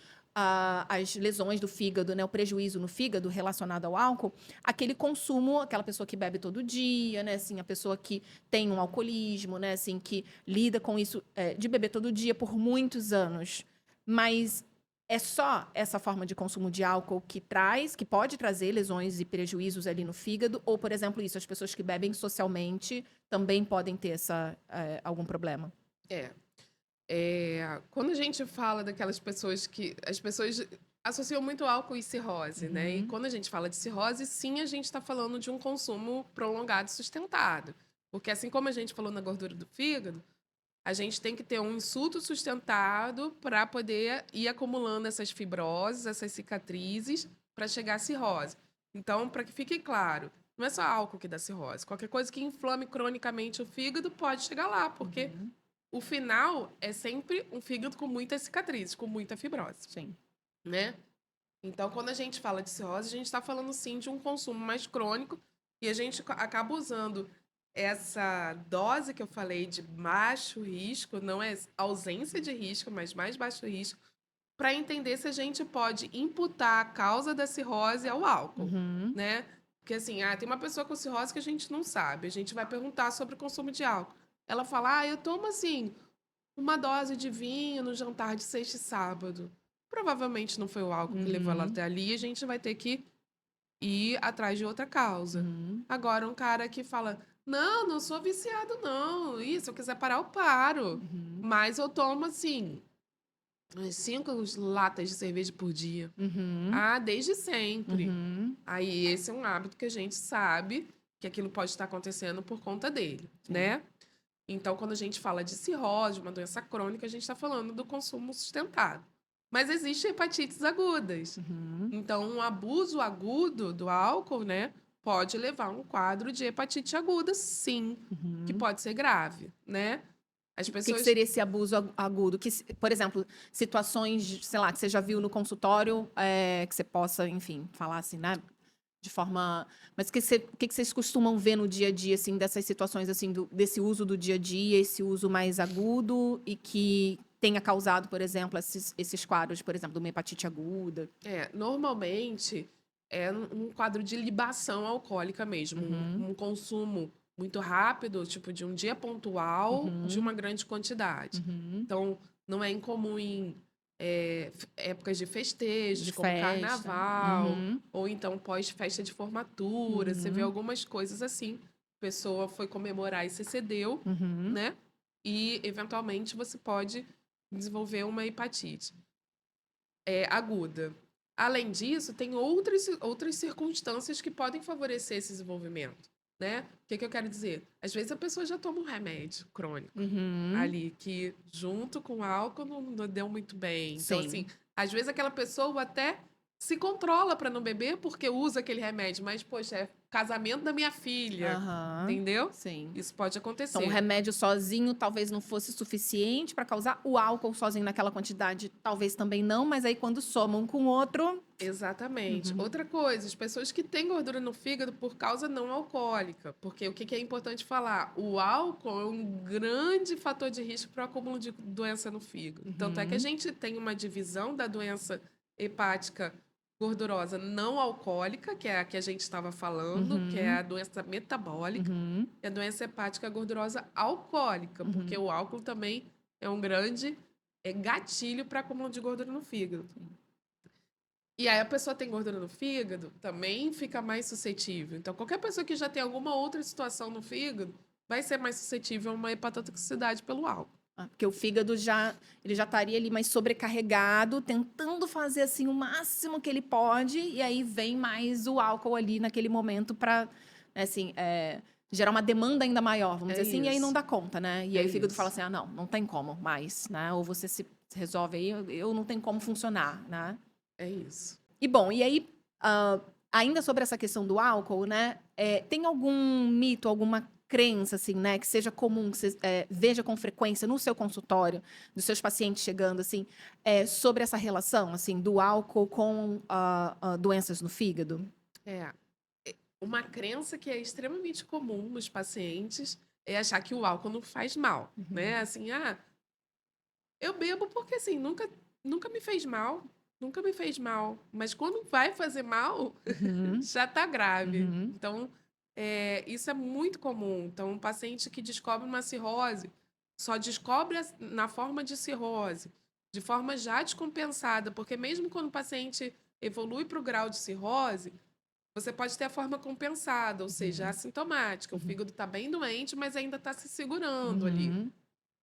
as lesões do fígado, né, o prejuízo no fígado relacionado ao álcool, aquele consumo, aquela pessoa que bebe todo dia, né, assim, a pessoa que tem um alcoolismo, né, assim, que lida com isso de beber todo dia por muitos anos. Mas é só essa forma de consumo de álcool que pode trazer lesões e prejuízos ali no fígado, ou, por exemplo, isso, as pessoas que bebem socialmente também podem ter algum problema. É. Quando a gente fala daquelas pessoas que as pessoas associam muito álcool e cirrose, né? E Uhum, quando a gente fala de cirrose, sim, a gente está falando de um consumo prolongado e sustentado. Porque assim como a gente falou na gordura do fígado, a gente tem que ter um insulto sustentado para poder ir acumulando essas fibroses, essas cicatrizes, para chegar à cirrose. Então, para que fique claro, não é só álcool que dá cirrose. Qualquer coisa que inflame cronicamente o fígado pode chegar lá, porque uhum, o final é sempre um fígado com muitas cicatrizes, com muita fibrose, sim. né? Então, quando a gente fala de cirrose, a gente está falando sim de um consumo mais crônico e a gente acaba usando essa dose que eu falei de baixo risco, não é ausência de risco, mas mais baixo risco, para entender se a gente pode imputar a causa da cirrose ao álcool, Uhum, né? Porque assim, tem uma pessoa com cirrose que a gente não sabe, a gente vai perguntar sobre o consumo de álcool. Ela fala, eu tomo assim, uma dose de vinho no jantar de sexta e sábado. Provavelmente não foi o álcool que levou ela uhum, até ali, a gente vai ter que ir atrás de outra causa. uhum, Agora, um cara que fala: Não, não sou viciado, não. Isso, se eu quiser parar, eu paro. uhum, Mas eu tomo, assim, umas 5 latas de cerveja por dia. uhum, Desde sempre. uhum, Aí, esse é um hábito que a gente sabe que aquilo pode estar acontecendo por conta dele, sim. né? Então, quando a gente fala de cirrose, uma doença crônica, a gente está falando do consumo sustentado. Mas existem hepatites agudas. Uhum. Então, um abuso agudo do álcool, né, pode levar a um quadro de hepatite aguda, sim, que Uhum. pode ser grave, né? As O que que pessoas. seria esse abuso agudo? Por exemplo, situações, sei lá, que você já viu no consultório, que você possa, enfim, falar assim, né? De forma. Mas o que que vocês costumam ver no dia a dia, assim, dessas situações, assim, desse uso do dia a dia, esse uso mais agudo e que tenha causado, por exemplo, esses quadros, por exemplo, de uma hepatite aguda? Normalmente é um quadro de libação alcoólica mesmo, Uhum, um consumo muito rápido, tipo de um dia pontual, de uhum, uma grande quantidade. uhum. Então, não é incomum em épocas de festejos, De como festa. carnaval, Uhum, ou então pós-festa de formatura. Você vê uhum, algumas coisas assim. A pessoa foi comemorar e se excedeu, uhum, né? E, eventualmente, você pode desenvolver uma hepatite aguda. Além disso, tem outras circunstâncias que podem favorecer esse desenvolvimento, né? O que eu quero dizer? Às vezes a pessoa já toma um remédio crônico uhum. ali, que junto com o álcool não deu muito bem. Então, assim, Sim. às vezes aquela pessoa até se controla para não beber porque usa aquele remédio, mas, poxa, é casamento da minha filha, Aham. entendeu? Sim. Isso pode Então, o acontecer. remédio sozinho talvez não fosse suficiente para causar. O álcool sozinho naquela quantidade, talvez também não, mas aí quando soma um com o outro. Exatamente. Uhum. Outra coisa, as pessoas que têm gordura no fígado por causa não alcoólica, porque o que que é importante falar? O álcool é um grande fator de risco para o acúmulo de doença no fígado. Tanto é que a Uhum. gente tem uma divisão da doença hepática gordurosa não alcoólica, que é a que a gente estava falando, que é Uhum. a doença metabólica, Uhum. e a doença hepática gordurosa alcoólica, porque Uhum. o álcool também é um grande gatilho para acúmulo de gordura no fígado. E aí a pessoa tem gordura no fígado, também fica mais suscetível. Então, qualquer pessoa que já tem alguma outra situação no fígado vai ser mais suscetível a uma hepatotoxicidade pelo álcool. Porque o fígado ele já estaria ali mais sobrecarregado, tentando fazer assim o máximo que ele pode, e aí vem mais o álcool ali naquele momento para, assim, gerar uma demanda ainda maior, vamos É dizer assim, e aí não isso. dá conta, né? E É aí o fígado fala isso. assim, ah, não tem como mais, né? Ou você se resolve aí, eu não tenho como funcionar, né? É isso. E bom, e aí, ainda sobre essa questão do álcool, né? Tem algum mito, alguma crença, assim, né? Que seja comum, que você veja com frequência no seu consultório, dos seus pacientes chegando, assim, sobre essa relação, assim, do álcool com doenças no fígado? É. Uma crença que é extremamente comum nos pacientes é achar que o álcool não faz mal, Uhum. né? Assim, eu bebo porque assim, nunca me fez mal, nunca me fez mal. Mas quando vai fazer mal, Uhum. já tá grave. Uhum. Então, isso é muito comum. Então, um paciente que descobre uma cirrose só descobre na forma de cirrose, de forma já descompensada, porque mesmo quando o paciente evolui para o grau de cirrose, você pode ter a forma compensada, ou seja, Uhum. assintomática. O Uhum. fígado está bem doente, mas ainda está se segurando ali. Uhum.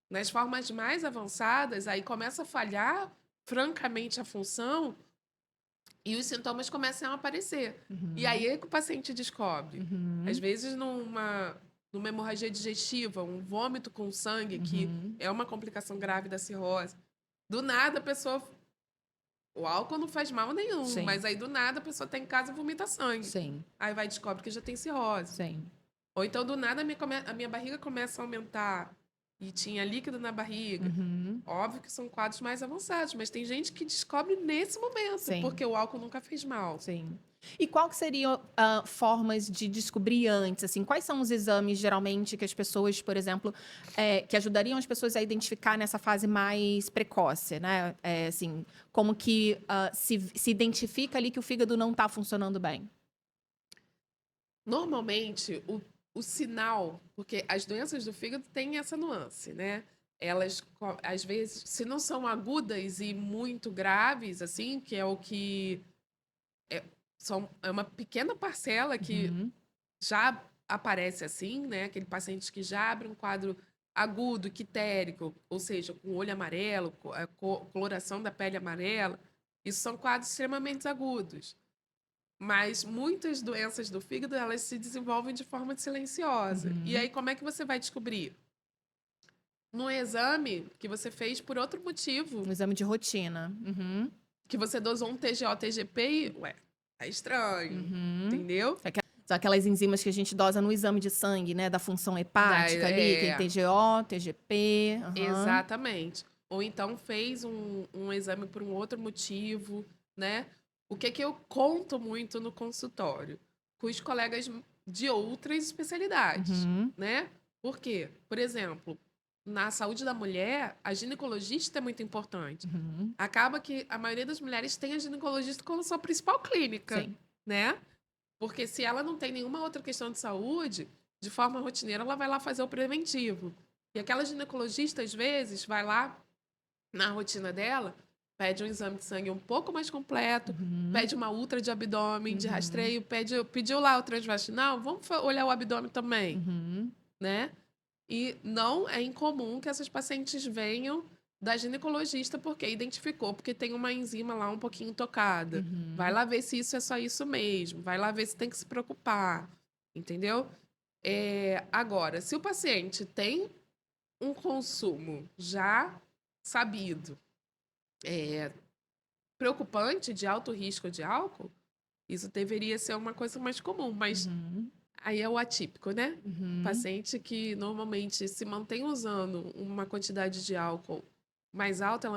Nas formas mais avançadas, aí começa a falhar francamente a função e os sintomas começam a aparecer. E Uhum. aí é que o paciente descobre. Às Uhum. vezes, numa hemorragia digestiva, um vômito com sangue, que Uhum. é uma complicação grave da cirrose. Do nada, a pessoa. O álcool não faz mal nenhum, Sim, mas aí do nada a pessoa tá em casa e vomita sangue. sim, Aí vai e descobre que já tem cirrose. sim. Ou então, do nada, a minha barriga começa a aumentar e tinha líquido na barriga. Uhum. Óbvio que são quadros mais avançados, mas tem gente que descobre nesse momento, Sim. porque o álcool nunca fez mal. Sim. E qual que seriam formas de descobrir antes? Assim, quais são os exames, geralmente, que as pessoas, por exemplo, que ajudariam as pessoas a identificar nessa fase mais precoce, né? Assim, como que se identifica ali que o fígado não está funcionando bem? Normalmente, o sinal, porque as doenças do fígado têm essa nuance, né? Elas, às vezes, se não são agudas e muito graves, assim, que é o que é, é uma pequena parcela que Uhum. já aparece assim, né? Aquele paciente que já abre um quadro agudo, quitérico, ou seja, com olho amarelo, coloração da pele amarela. Isso são quadros extremamente agudos. Mas muitas doenças do fígado, elas se desenvolvem de forma silenciosa. E Uhum. aí, como é que você vai descobrir? No exame que você fez por outro motivo, Um exame de rotina. Uhum. que você dosou um TGO, TGP e, tá estranho, Uhum. entendeu? São aquelas enzimas que a gente dosa no exame de sangue, né? Da função hepática ali, aquele É, TGO, TGP. Aham. exatamente. Ou então fez um exame por um outro motivo, né? O que eu conto muito no consultório? Com os colegas de outras especialidades, Uhum. né? Por quê? Por exemplo, na saúde da mulher, a ginecologista é muito importante. Uhum. Acaba que a maioria das mulheres tem a ginecologista como sua principal clínica, Sim. né? Porque se ela não tem nenhuma outra questão de saúde, de forma rotineira, ela vai lá fazer o preventivo. E aquela ginecologista, às vezes, vai lá na rotina dela, pede um exame de sangue um pouco mais completo, Uhum. pede uma ultra de abdômen, de Uhum. rastreio, pediu lá o transvaginal, vamos olhar o abdômen também, Uhum. né? E não é incomum que essas pacientes venham da ginecologista porque identificou, porque tem uma enzima lá um pouquinho tocada. Vai Uhum. lá ver se isso é só isso mesmo. Vai lá ver se tem que se preocupar. Entendeu? Agora, se o paciente tem um consumo já sabido, é, preocupante de alto risco de álcool, isso deveria ser uma coisa mais comum, mas Uhum. aí é o atípico, né? Uhum. Paciente que normalmente se mantém usando uma quantidade de álcool mais alta,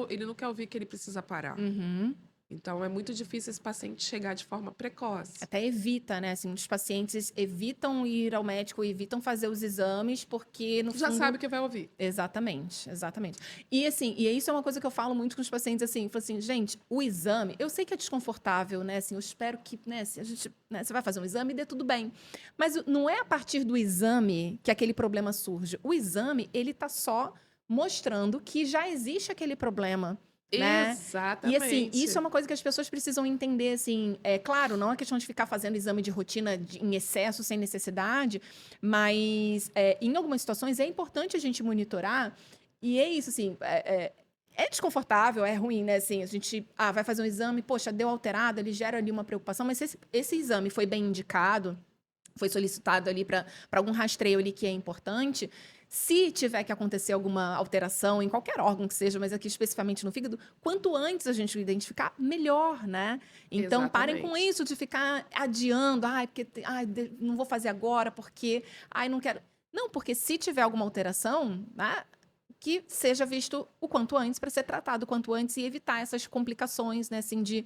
ele não quer ouvir que ele precisa parar. Uhum. Então é muito difícil esse paciente chegar de forma precoce. Até evita, né? Assim, muitos pacientes evitam ir ao médico, evitam fazer os exames, porque, no Já fundo. sabe o que vai ouvir. Exatamente, exatamente. E assim, e isso é uma coisa que eu falo muito com os pacientes, assim, falo assim, gente, o exame, eu sei que é desconfortável, né? Assim, eu espero que, né, se a gente, né, você vai fazer um exame e dê tudo bem. Mas não é a partir do exame que aquele problema surge. O exame, ele tá só mostrando que já existe aquele problema né? E assim, isso é Exatamente. uma coisa que as pessoas precisam entender, assim, é claro, não é questão de ficar fazendo exame de rotina em excesso, sem necessidade, mas em algumas situações é importante a gente monitorar, e é isso, assim, é desconfortável, é ruim, né? Assim, a gente vai fazer um exame, poxa, deu alterado, ele gera ali uma preocupação, mas se esse exame foi bem indicado, foi solicitado ali para algum rastreio ali que é importante. Se tiver que acontecer alguma alteração em qualquer órgão que seja, mas aqui especificamente no fígado, quanto antes a gente identificar, melhor, né? Então, parem com Exatamente. isso de ficar adiando, porque não vou fazer agora porque, não quero. Não, porque se tiver alguma alteração, né, que seja visto o quanto antes para ser tratado o quanto antes e evitar essas complicações, né, assim, de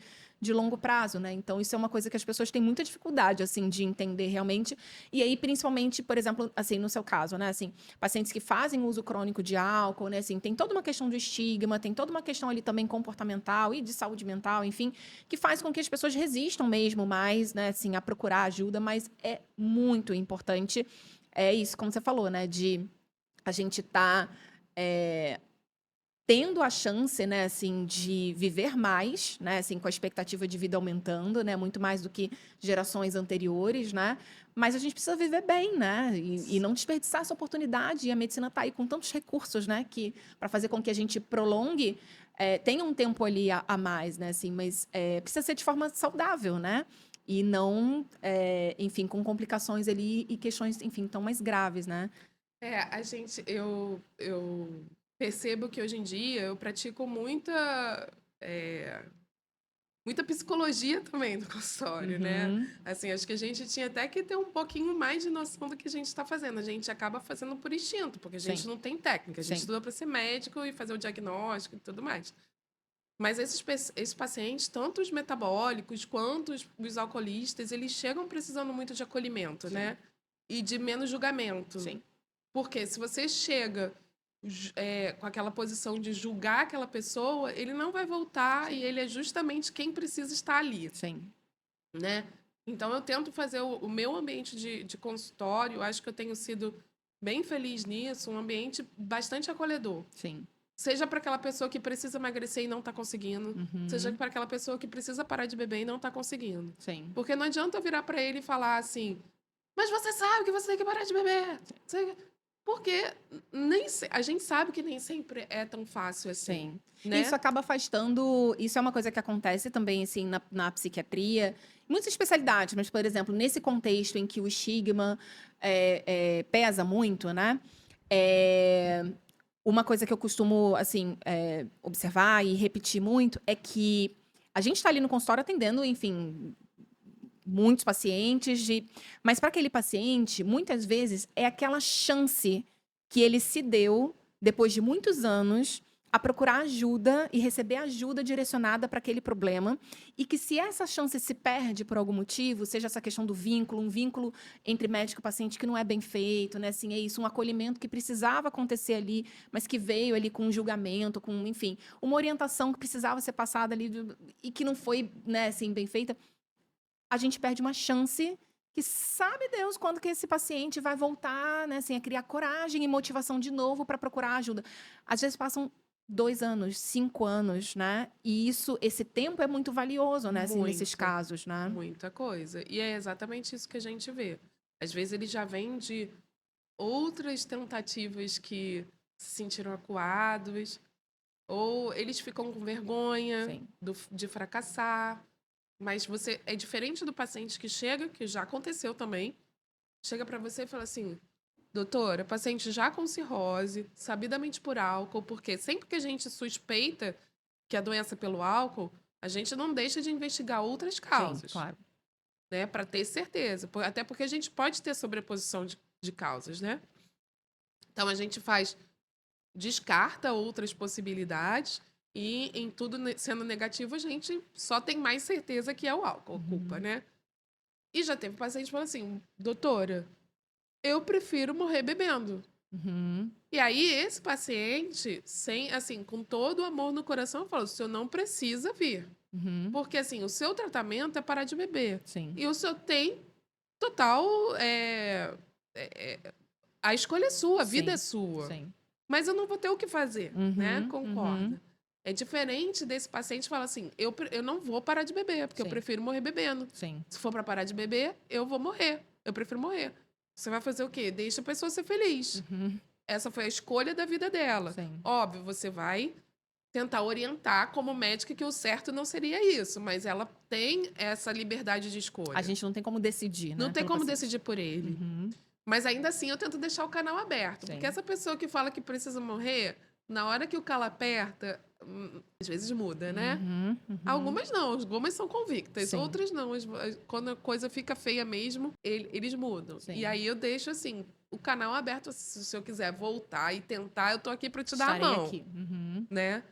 longo prazo, né? Então, isso é uma coisa que as pessoas têm muita dificuldade, assim, de entender realmente. E aí, principalmente, por exemplo, assim, no seu caso, né, assim, pacientes que fazem uso crônico de álcool, né, assim, tem toda uma questão do estigma, tem toda uma questão ali também comportamental e de saúde mental, enfim, que faz com que as pessoas resistam mesmo mais, né, assim, a procurar ajuda, mas é muito importante, é isso, como você falou, né, de a gente tá é, tendo a chance, né, assim, de viver mais, né, assim, com a expectativa de vida aumentando, né, muito mais do que gerações anteriores, né, mas a gente precisa viver bem, né, e não desperdiçar essa oportunidade. E a medicina está aí com tantos recursos, né, que para fazer com que a gente prolongue, tenha um tempo ali a mais, né, assim, mas precisa ser de forma saudável, né, e não, enfim, com complicações ali e questões, enfim, tão mais graves, né. Eu percebo que hoje em dia eu pratico é, muita psicologia também no consultório, né? Uhum, Assim, acho que a gente tinha até que ter um pouquinho mais de noção do que a gente está fazendo. A gente acaba fazendo por instinto, porque a gente sim, não tem técnica. A gente sim. estuda para ser médico e fazer o diagnóstico e tudo mais. Mas esses pacientes, tanto os metabólicos quanto os alcoolistas, eles chegam precisando muito de acolhimento, Sim, né? E de menos julgamento. sim, Porque se você chega com aquela posição de julgar aquela pessoa, ele não vai voltar e sim, ele é justamente quem precisa estar ali, sim, né? Então eu tento fazer o meu ambiente de consultório, acho que eu tenho sido bem feliz nisso, um ambiente bastante acolhedor. sim. Seja para aquela pessoa que precisa emagrecer e não está conseguindo, seja Uhum, para aquela pessoa que precisa parar de beber e não está conseguindo. sim, Porque não adianta eu virar para ele e falar assim: mas você sabe que você tem que parar de beber. Porque a gente sabe que nem sempre é tão fácil assim, sim. Isso né? acaba afastando. Isso é uma coisa que acontece também, assim, na psiquiatria, muitas especialidades, mas, por exemplo, nesse contexto em que o estigma pesa muito, né? É, uma coisa que eu costumo, assim, observar e repetir muito é que a gente está ali no consultório atendendo, enfim, muitos pacientes mas para aquele paciente, muitas vezes é aquela chance que ele se deu depois de muitos anos a procurar ajuda e receber ajuda direcionada para aquele problema, e que se essa chance se perde por algum motivo, seja essa questão do vínculo, um vínculo entre médico e paciente que não é bem feito, né? Assim, é isso, um acolhimento que precisava acontecer ali, mas que veio ali com um julgamento, com, enfim, uma orientação que precisava ser passada ali e que não foi, né, assim, bem feita, a gente perde uma chance que sabe Deus quando que esse paciente vai voltar, né, assim, a criar coragem e motivação de novo para procurar ajuda. Às vezes passam 2 anos, 5 anos, né? E esse tempo é muito valioso, né, assim, nesses Muito, casos, né? muita coisa. E é exatamente isso que a gente vê. Às vezes ele já vem de outras tentativas que se sentiram acuados, ou eles ficam com vergonha Sim, de fracassar. Mas você é diferente do paciente que chega, que já aconteceu também, chega para você e fala assim: doutora, paciente já com cirrose, sabidamente por álcool, porque sempre que a gente suspeita que a doença é pelo álcool, a gente não deixa de investigar outras sim, causas, claro. né? Para ter certeza. Até porque a gente pode ter sobreposição de causas, né? Então a gente descarta outras possibilidades e em tudo sendo negativo, a gente só tem mais certeza que é o álcool, a culpa, Uhum, né? E já teve paciente falando assim: doutora, eu prefiro morrer bebendo. uhum, E aí, esse paciente, sem, assim, com todo o amor no coração, falou: o senhor não precisa vir. uhum, Porque, assim, o seu tratamento é parar de beber. sim, E o senhor tem total. A escolha é sua, a vida é sim, sua. sim. Mas eu não vou ter o que fazer, né? Uhum, uhum, Concorda. É diferente desse paciente falar assim, eu não vou parar de beber, porque eu Sim. prefiro morrer bebendo. Sim. Se for para parar de beber, eu vou morrer. Eu prefiro morrer. Você vai fazer o quê? Deixa a pessoa ser feliz. Uhum. Essa foi a escolha da vida dela. Sim. Óbvio, você vai tentar orientar como médica que o certo não seria isso, mas ela tem essa liberdade de escolha. A gente não tem como decidir, né? Não tem pelo como paciente. decidir por ele. Uhum. Mas ainda assim eu tento deixar o canal aberto. Sim. Porque essa pessoa que fala que precisa morrer, na hora que o calo aperta, às vezes muda, né? Uhum. Uhum. Algumas não, algumas são convictas, Sim. outras não. Quando a coisa fica feia mesmo, eles mudam. Sim. E aí eu deixo assim, o canal aberto, se eu quiser voltar e tentar, eu tô aqui para te dar a Estarei mão, aqui. Uhum. né?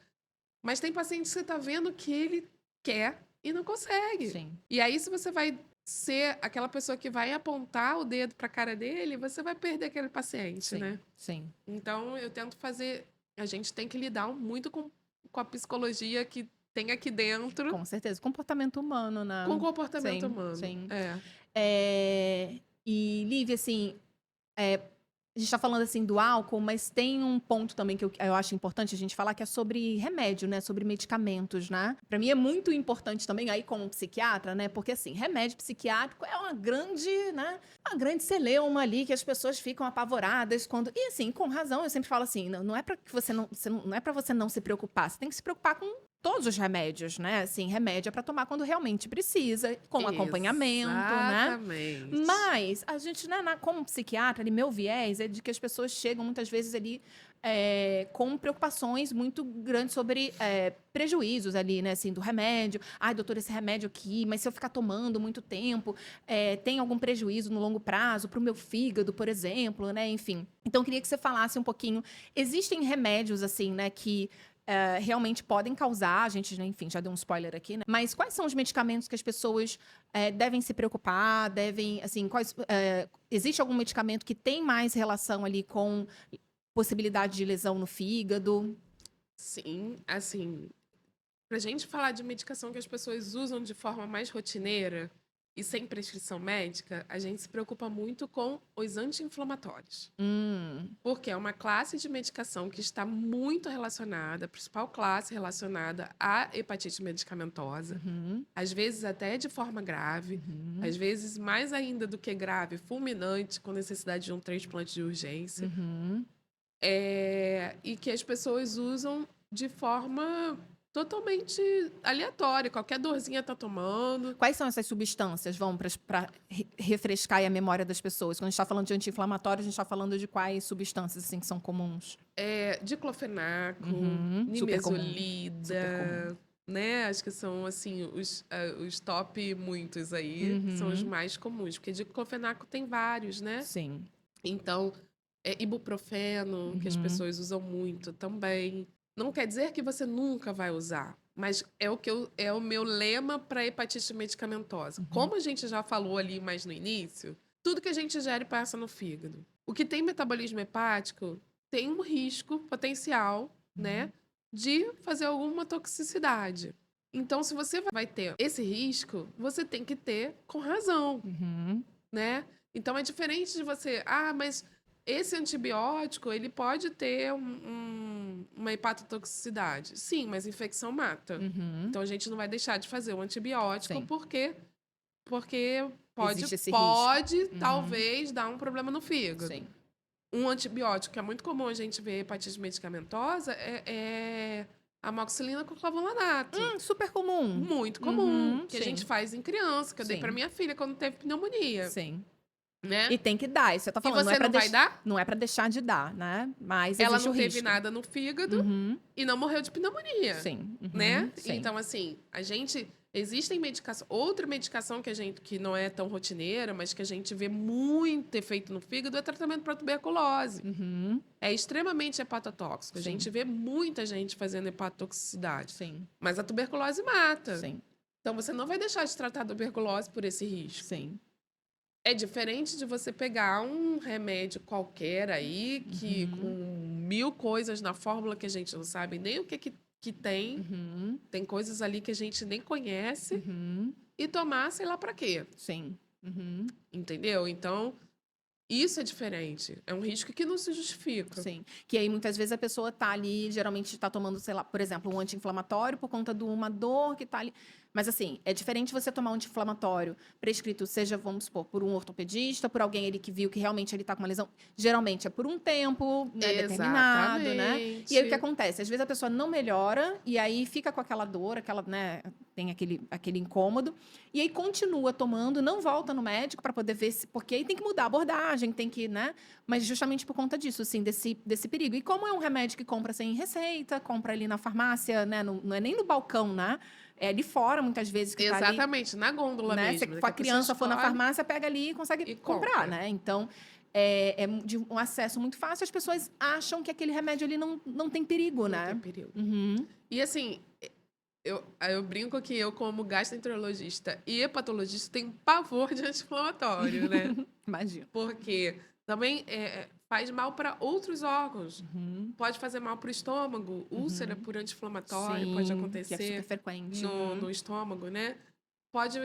Mas tem paciente que você tá vendo que ele quer e não consegue. Sim. E aí, se você vai ser aquela pessoa que vai apontar o dedo pra cara dele, você vai perder aquele paciente, Sim. né? Sim. Então, eu tento fazer. A gente tem que lidar muito com a psicologia que tem aqui dentro, Com certeza. Comportamento humano, né? com o comportamento Sim. humano. Sim. É. E, Lívia, assim, a gente está falando assim do álcool, mas tem um ponto também que eu acho importante a gente falar, que é sobre remédio, né? Sobre medicamentos, né? Para mim é muito importante também, aí como psiquiatra, né? Porque assim, remédio psiquiátrico é uma grande, né? Uma grande celeuma ali que as pessoas ficam apavoradas quando. E assim, com razão, eu sempre falo assim, não é para que não é para você não se preocupar, você tem que se preocupar com todos os remédios, né? Assim, remédio é para tomar quando realmente precisa, com acompanhamento, né? Exatamente. Mas a gente, né, como psiquiatra, ali, meu viés é de que as pessoas chegam muitas vezes ali com preocupações muito grandes sobre prejuízos ali, né, assim, do remédio. Ai, doutor, esse remédio aqui, mas se eu ficar tomando muito tempo, tem algum prejuízo no longo prazo para o meu fígado, por exemplo, né? Enfim. Então, eu queria que você falasse um pouquinho. Existem remédios, assim, né, que realmente podem causar, a gente, né, enfim, já deu um spoiler aqui, né? Mas quais são os medicamentos que as pessoas devem se preocupar, assim, existe algum medicamento que tem mais relação ali com possibilidade de lesão no fígado? Sim, assim, pra gente falar de medicação que as pessoas usam de forma mais rotineira e sem prescrição médica, a gente se preocupa muito com os anti-inflamatórios. Porque é uma classe de medicação que está muito relacionada, a principal classe relacionada à hepatite medicamentosa, Uhum, às vezes até de forma grave, uhum, às vezes mais ainda do que grave, fulminante, com necessidade de um transplante de urgência. uhum. E que as pessoas usam de forma totalmente aleatória. Qualquer dorzinha tá tomando. Quais são essas substâncias, para refrescar aí a memória das pessoas? Quando a gente está falando de anti-inflamatório, a gente está falando de quais substâncias assim que são comuns? Diclofenaco, Uhum, super comum. Super nimesulida, comum. né? Acho que são, assim, os top muitos aí, que são os Uhum, mais comuns. Porque diclofenaco tem vários, né? sim. Então, ibuprofeno, que as Uhum, pessoas usam muito também. Não quer dizer que você nunca vai usar, mas é o meu lema para hepatite medicamentosa. uhum, Como a gente já falou ali mais no início, tudo que a gente gere passa no fígado. O que tem metabolismo hepático tem um risco potencial, né, de fazer alguma toxicidade. Então, se você vai ter esse risco, você tem que ter com razão, uhum, né? Então é diferente de você, mas esse antibiótico, ele pode ter uma hepatotoxicidade. Sim, mas infecção mata. uhum. Então a gente não vai deixar de fazer o antibiótico Sim. porque Existe esse risco. pode Uhum. talvez dar um problema no fígado. Sim. Um antibiótico que é muito comum a gente ver hepatite medicamentosa é amoxicilina com clavulanato. Super comum. Muito comum, Uhum, que a sim. gente faz em criança, que eu dei Sim. para minha filha quando teve pneumonia, Sim. né? E tem que dar, isso você tá E falando. você não vai dar? Não é para deixar de dar, né? Mas Ela existe não o teve risco. nada no fígado Uhum, e não morreu de pneumonia, sim. Uhum, né? sim. Então, assim, existem medicação, outra medicação que não é tão rotineira, mas que a gente vê muito efeito no fígado é tratamento para tuberculose. Uhum, É extremamente hepatotóxico. A sim. gente vê muita gente fazendo hepatotoxicidade. Sim. Mas a tuberculose mata. Sim. Então, você não vai deixar de tratar a tuberculose por esse risco. Sim. É diferente de você pegar um remédio qualquer aí, que com 1000 coisas na fórmula que a gente não sabe nem o que tem. Uhum, Tem coisas ali que a gente nem conhece. uhum, E tomar, sei lá pra quê. sim. Uhum, Entendeu? Então, Isso é diferente. É um risco que não se justifica. Sim. Que aí muitas vezes a pessoa tá ali, geralmente está tomando, sei lá, por exemplo, um anti-inflamatório por conta de uma dor que tá ali. Mas assim, é diferente você tomar um anti-inflamatório prescrito, seja, vamos supor, por um ortopedista, por alguém ele que viu que realmente ele tá com uma lesão. Geralmente é por um tempo, né, determinado, né? E aí o que Exatamente. acontece? Às vezes a pessoa não melhora e aí fica com aquela dor, aquela, né, tem aquele incômodo, e aí continua tomando, não volta no médico para poder ver se. Porque aí tem que mudar a abordagem, tem que, né? Mas justamente por conta disso, assim, desse perigo. E como é um remédio que compra sem receita, compra ali na farmácia, né? Não é nem no balcão, né? É ali fora, muitas vezes, que tá ali, Exatamente, na gôndola né? Se mesmo, né, a que a pessoa criança for na escolhe farmácia, pega ali e consegue e comprar, compra. né? Então, é de um acesso muito fácil. As pessoas acham que aquele remédio ali não tem perigo, Não tem né? perigo. Uhum. E assim, eu brinco que eu, como gastroenterologista e hepatologista, tenho pavor de anti-inflamatório, né? Imagino. Porque também faz mal para outros órgãos. Uhum. Pode fazer mal para o estômago, úlcera por anti-inflamatório pode Sim, que é super acontecer frequente. no estômago, né? Pode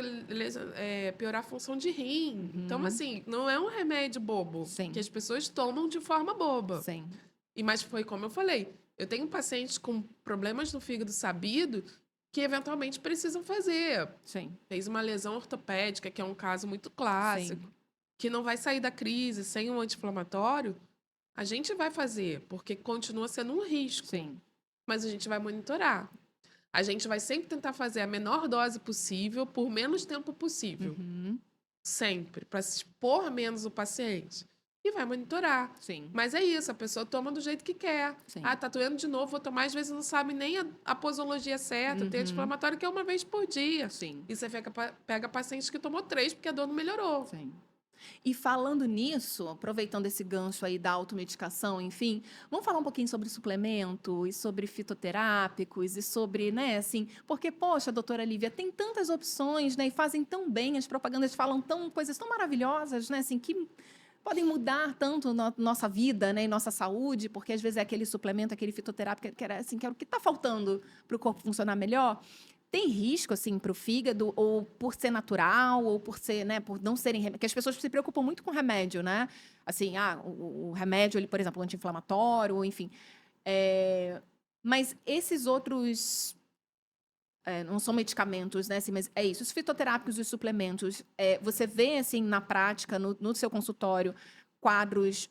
piorar a função de rim. Então, assim, não é um remédio bobo, Sim. que as pessoas tomam de forma boba. Sim. Mas foi como eu falei, eu tenho pacientes com problemas no fígado sabido que eventualmente precisam fazer. Sim. Fez uma lesão ortopédica, que é um caso muito clássico, Sim. que não vai sair da crise sem um anti-inflamatório, a gente vai fazer, porque continua sendo um risco, Sim. mas a gente vai monitorar. A gente vai sempre tentar fazer a menor dose possível por menos tempo possível. Uhum. Sempre, para expor menos o paciente. E vai monitorar. Sim. Mas é isso, a pessoa toma do jeito que quer. Sim. Ah, tá doendo de novo, vou tomar. Às vezes não sabe nem a posologia certa. Tem anti-inflamatório que é uma vez por dia. Sim. E você pega pacientes que tomou 3 porque a dor não melhorou. Sim. E falando nisso, aproveitando esse gancho aí da automedicação, enfim, vamos falar um pouquinho sobre suplemento e sobre fitoterápicos e sobre, né, assim, porque, poxa, doutora Lívia, tem tantas opções, né, e fazem tão bem, as propagandas falam coisas tão maravilhosas, né, assim, que podem mudar tanto nossa vida, né, e nossa saúde, porque às vezes é aquele suplemento, aquele fitoterápico que era, assim, que é o que está faltando para o corpo funcionar melhor. Tem risco, assim, para o fígado, ou por ser natural, ou por ser, né, por não serem remédios, porque as pessoas se preocupam muito com remédio, né? Assim, o remédio, ele, por exemplo, anti-inflamatório, ou enfim. Mas esses outros não são medicamentos, né? Assim, mas é isso. Os fitoterápicos e os suplementos, você vê, assim, na prática, no seu consultório, quadros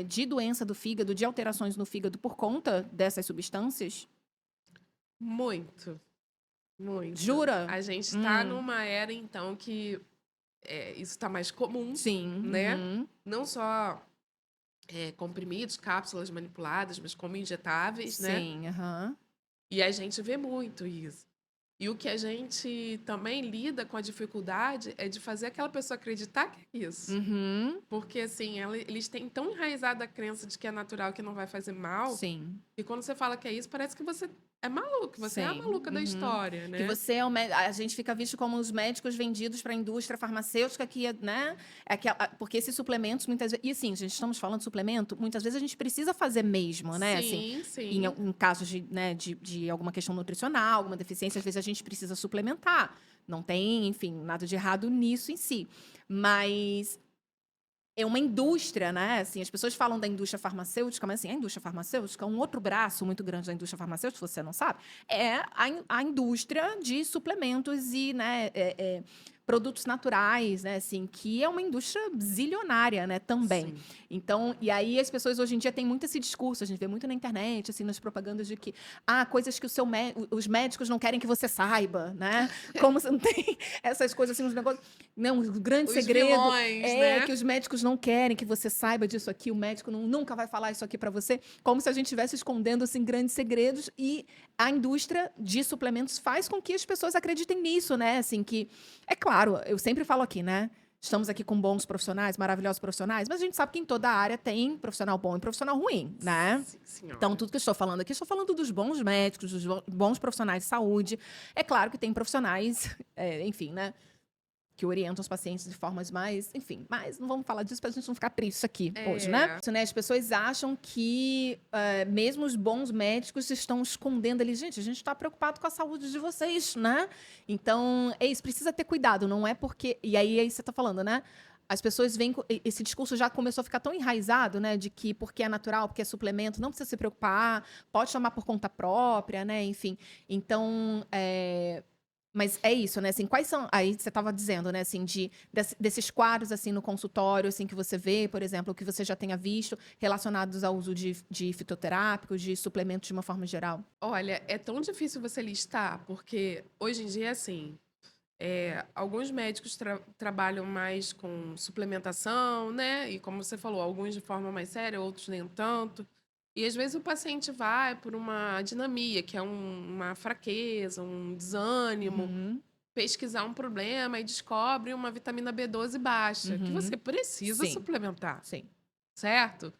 de doença do fígado, de alterações no fígado por conta dessas substâncias? Muito. Muito. Jura? A gente está numa era, então, que isso está mais comum, Sim. né? Uhum. Não só comprimidos, cápsulas manipuladas, mas como injetáveis, né? Sim, aham. E a gente vê muito isso. E o que a gente também lida com a dificuldade é de fazer aquela pessoa acreditar que é isso. Uhum. Porque, assim, eles têm tão enraizada a crença de que é natural, que não vai fazer mal, Sim. e quando você fala que é isso, parece que você é maluco, que você é a Sim. maluca da Uhum. história, né? Que você é a gente fica visto como os médicos vendidos para a indústria farmacêutica, que, né? Porque esses suplementos, muitas vezes. E assim, gente, estamos falando de suplemento, muitas vezes a gente precisa fazer mesmo, né? Assim, Sim, sim. em casos de, né, de alguma questão nutricional, alguma deficiência, às vezes a gente precisa suplementar. Não tem, enfim, nada de errado nisso em si. Mas é uma indústria, né? Assim, as pessoas falam da indústria farmacêutica, mas assim, a indústria farmacêutica, um outro braço muito grande da indústria farmacêutica, se você não sabe, é a indústria de suplementos e, né, produtos naturais, né? Assim, que é uma indústria zilionária, né? Também. Sim. Então, e aí as pessoas hoje em dia têm muito esse discurso, a gente vê muito na internet, assim, nas propagandas de que coisas que os médicos não querem que você saiba, né? Como você não tem essas coisas assim, os negócios. Não, o grande Os segredo vilões, né? que os médicos não querem que você saiba disso aqui, o médico nunca vai falar isso aqui para você, como se a gente estivesse escondendo assim grandes segredos, e a indústria de suplementos faz com que as pessoas acreditem nisso, né? Assim, que é claro, eu sempre falo aqui, né? Estamos aqui com bons profissionais, maravilhosos profissionais, mas a gente sabe que em toda área tem profissional bom e profissional ruim, né? Sim, senhora. Então, tudo que eu estou falando aqui, estou falando dos bons médicos, dos bons profissionais de saúde. É claro que tem profissionais, enfim, né? Que orientam os pacientes de formas mais, enfim, mas não vamos falar disso para a gente não ficar triste aqui hoje, né? As pessoas acham que mesmo os bons médicos estão escondendo ali, gente, a gente está preocupado com a saúde de vocês, né? Então, é isso, precisa ter cuidado, não é porque... E aí você está falando, né? as pessoas veem esse discurso já começou a ficar tão enraizado, né, de que porque é natural, porque é suplemento, não precisa se preocupar, pode tomar por conta própria, né, enfim. Então, mas é isso, né, assim, quais são, aí você estava dizendo, né, assim, desses quadros, assim, no consultório, assim, que você vê, por exemplo, que você já tenha visto, relacionados ao uso de fitoterápicos, de suplementos de uma forma geral? Olha, é tão difícil você listar, porque hoje em dia, assim, alguns médicos trabalham mais com suplementação, né? E como você falou, alguns de forma mais séria, outros nem tanto. E às vezes o paciente vai por uma dinamia, que é uma fraqueza, um desânimo, Uhum, pesquisar um problema e descobre uma vitamina B12 baixa, que você uhum. precisa Sim, suplementar, sim. certo?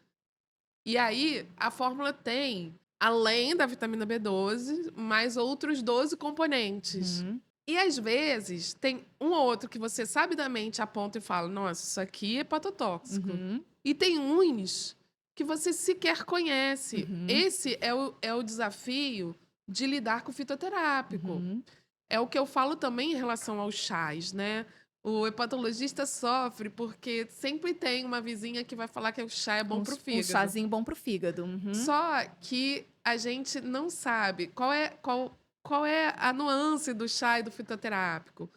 E aí, a fórmula tem, além da vitamina B12, mais outros 12 componentes. Uhum, E às vezes tem um ou outro que você sabidamente aponta e fala: nossa, isso aqui é patotóxico. uhum, E tem uns que você sequer conhece. uhum, Esse é o desafio de lidar com o fitoterápico. uhum. É o que eu falo também em relação aos chás, né? O hepatologista sofre porque sempre tem uma vizinha que vai falar que o chá é bom pro Um fígado. chazinho bom pro fígado. Uhum, Só que a gente não sabe qual é a nuance do chá e do fitoterápico.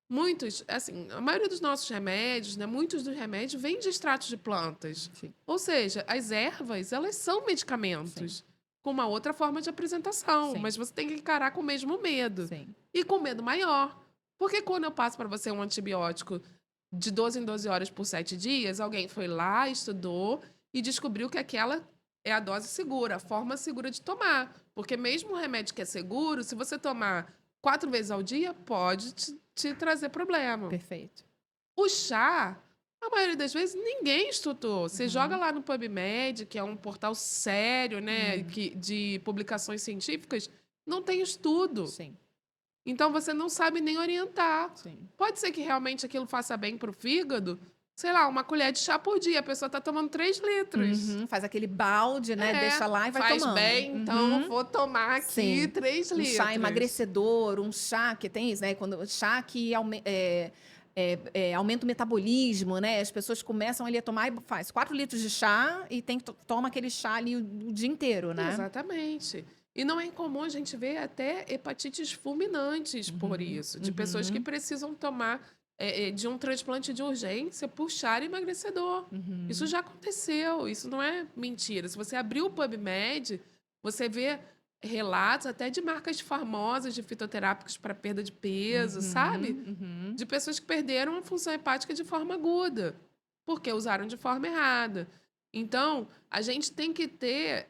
Muitos, assim, a maioria dos nossos remédios, né, muitos dos remédios vêm de extratos de plantas. sim, Ou seja, as ervas, elas são sim, medicamentos com uma outra forma de apresentação, sim, mas você tem que encarar com o mesmo medo sim. e com medo maior. Porque quando eu passo para você um antibiótico de 12 em 12 horas por 7 dias, alguém foi lá, estudou e descobriu que aquela é a dose segura, a forma segura de tomar. Porque mesmo o remédio que é seguro, se você tomar 4 vezes ao dia, pode te trazer problema. Perfeito. O chá, a maioria das vezes, ninguém estudou. Você joga Uhum, lá no PubMed, que é um portal sério, né, uhum, de publicações científicas, não tem estudo. sim, Então você não sabe nem orientar. sim. Pode ser que realmente aquilo faça bem para o fígado. Sei lá, uma colher de chá por dia, a pessoa está tomando 3 litros. Uhum, faz aquele balde, né? Deixa lá e vai Faz tomando. bem, então eu Uhum, vou tomar aqui sim. 3 Um chá litros. emagrecedor, um chá que tem isso, né? Quando chá que aumenta o metabolismo, né? As pessoas começam ali a tomar e faz 4 litros de chá e toma aquele chá ali o dia inteiro, né? Exatamente. E não é incomum a gente ver até hepatites fulminantes por Uhum, isso, de pessoas que uhum, precisam tomar de um transplante de urgência por chá emagrecedor. Isso uhum, já aconteceu, isso não é mentira. Se você abrir o PubMed, você vê relatos até de marcas famosas de fitoterápicos para perda de peso, sabe? uhum, uhum. De pessoas que perderam a função hepática de forma aguda, porque usaram de forma errada. Então, a gente tem que ter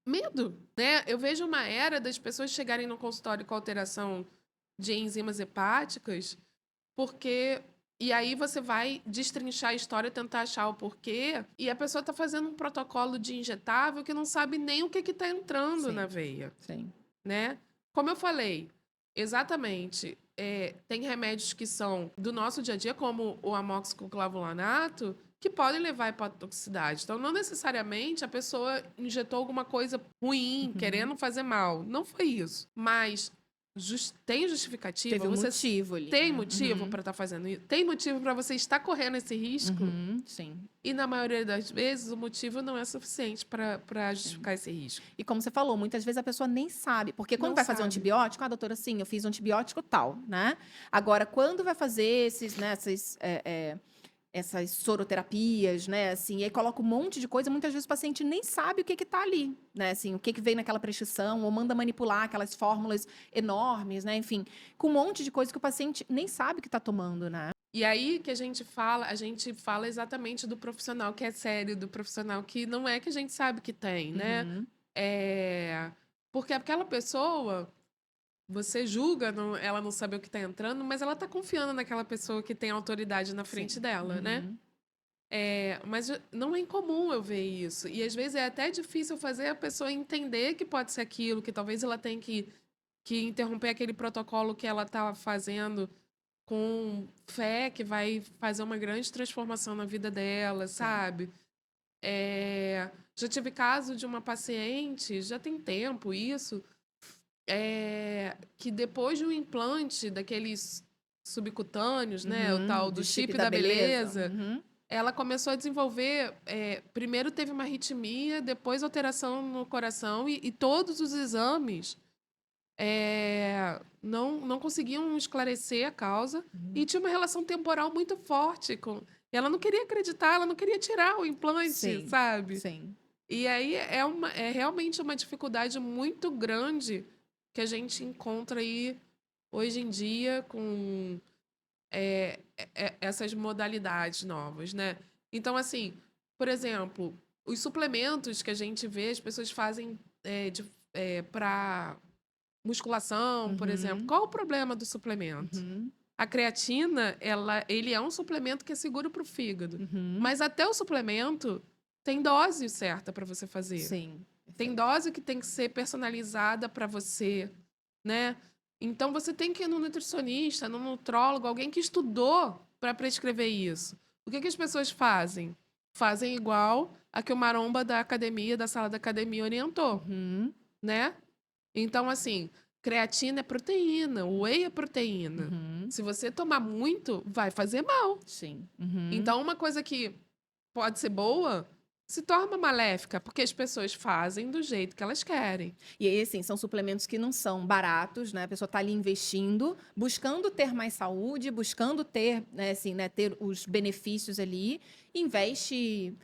medo, né? Eu vejo uma era das pessoas chegarem no consultório com alteração de enzimas hepáticas, porque. E aí você vai destrinchar a história, tentar achar o porquê, e a pessoa está fazendo um protocolo de injetável que não sabe nem o que está entrando na Sim, veia, sim. né? Como eu falei, exatamente, tem remédios que são do nosso dia a dia, como o amoxiciclavulanato, que podem levar à hepatotoxicidade. Então, não necessariamente a pessoa injetou alguma coisa ruim, Uhum. querendo fazer mal. Não foi isso. Mas tem justificativa, Teve um você motivo ali, tem né? motivo Uhum, para estar fazendo isso? Tem motivo para você estar correndo esse risco? uhum, sim, E na maioria das vezes, o motivo não é suficiente para sim. justificar esse risco. E como você falou, muitas vezes a pessoa nem sabe, porque quando Não vai fazer um sabe. antibiótico, ah, doutora, sim, eu fiz um antibiótico tal, né? Agora, quando vai fazer essas soroterapias, né, assim, e aí coloca um monte de coisa, muitas vezes o paciente nem sabe o que tá ali, né, assim, o que veio naquela prescrição, ou manda manipular aquelas fórmulas enormes, né, enfim, com um monte de coisa que o paciente nem sabe que tá tomando, né? E aí que a gente fala exatamente do profissional que é sério, do profissional que não é que a gente sabe que tem, né? Uhum, É... Porque aquela pessoa, você julga ela não saber o que está entrando, mas ela está confiando naquela pessoa que tem autoridade na frente sim. dela, né? Uhum, Mas não é incomum eu ver isso. E às vezes é até difícil fazer a pessoa entender que pode ser aquilo, que talvez ela tenha que interromper aquele protocolo que ela está fazendo com fé que vai fazer uma grande transformação na vida dela, sim. sabe? Já tive caso de uma paciente, já tem tempo isso, que depois de um implante daqueles subcutâneos, né? O tal do de chip da beleza. Uhum. Ela começou a desenvolver. Primeiro teve uma arritmia, depois alteração no coração, e todos os exames não conseguiam esclarecer a causa. E tinha uma relação temporal muito forte com. Ela não queria acreditar, ela não queria tirar o implante, Sim, sabe? sim. E aí é realmente uma dificuldade muito grande que a gente encontra aí hoje em dia com essas modalidades novas, né? Então, assim, por exemplo, os suplementos que a gente vê, as pessoas fazem para musculação, por exemplo. Uhum. Qual o problema do suplemento? Uhum. A creatina, ele é um suplemento que é seguro para o fígado. Uhum. Mas até o suplemento tem dose certa para você fazer. Sim. Tem Perfeito. dose que tem que ser personalizada para você, né? Então você tem que ir no nutricionista, no nutrólogo, alguém que estudou para prescrever isso. O que as pessoas fazem? Fazem igual a que o maromba da academia, da sala da academia orientou, Uhum. né? Então, assim, creatina é proteína, whey é proteína. Uhum. Se você tomar muito, vai fazer mal. Sim. Uhum. Então, uma coisa que pode ser boa se torna maléfica, porque as pessoas fazem do jeito que elas querem. E aí, assim, são suplementos que não são baratos, né? A pessoa está ali investindo, buscando ter mais saúde, buscando ter, né, assim, né, ter os benefícios ali, investe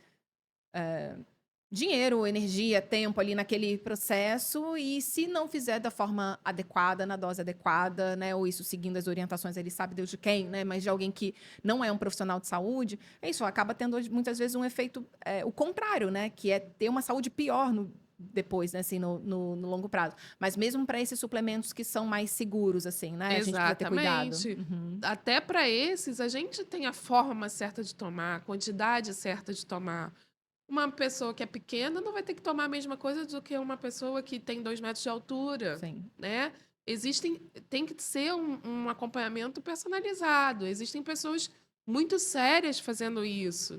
dinheiro, energia, tempo ali naquele processo, e se não fizer da forma adequada, na dose adequada, né, ou isso seguindo as orientações, ele sabe Deus de quem, né, mas de alguém que não é um profissional de saúde, é isso, acaba tendo muitas vezes um efeito, o contrário, né, que é ter uma saúde pior depois, né, assim, no longo prazo. Mas mesmo para esses suplementos que são mais seguros, assim, né, a gente precisa ter cuidado. Exatamente. Uhum. Até para esses, a gente tem a forma certa de tomar, a quantidade certa de tomar. Uma pessoa que é pequena não vai ter que tomar a mesma coisa do que uma pessoa que tem 2 metros de altura, Sim. né? Tem que ser um acompanhamento personalizado. Existem pessoas muito sérias fazendo isso.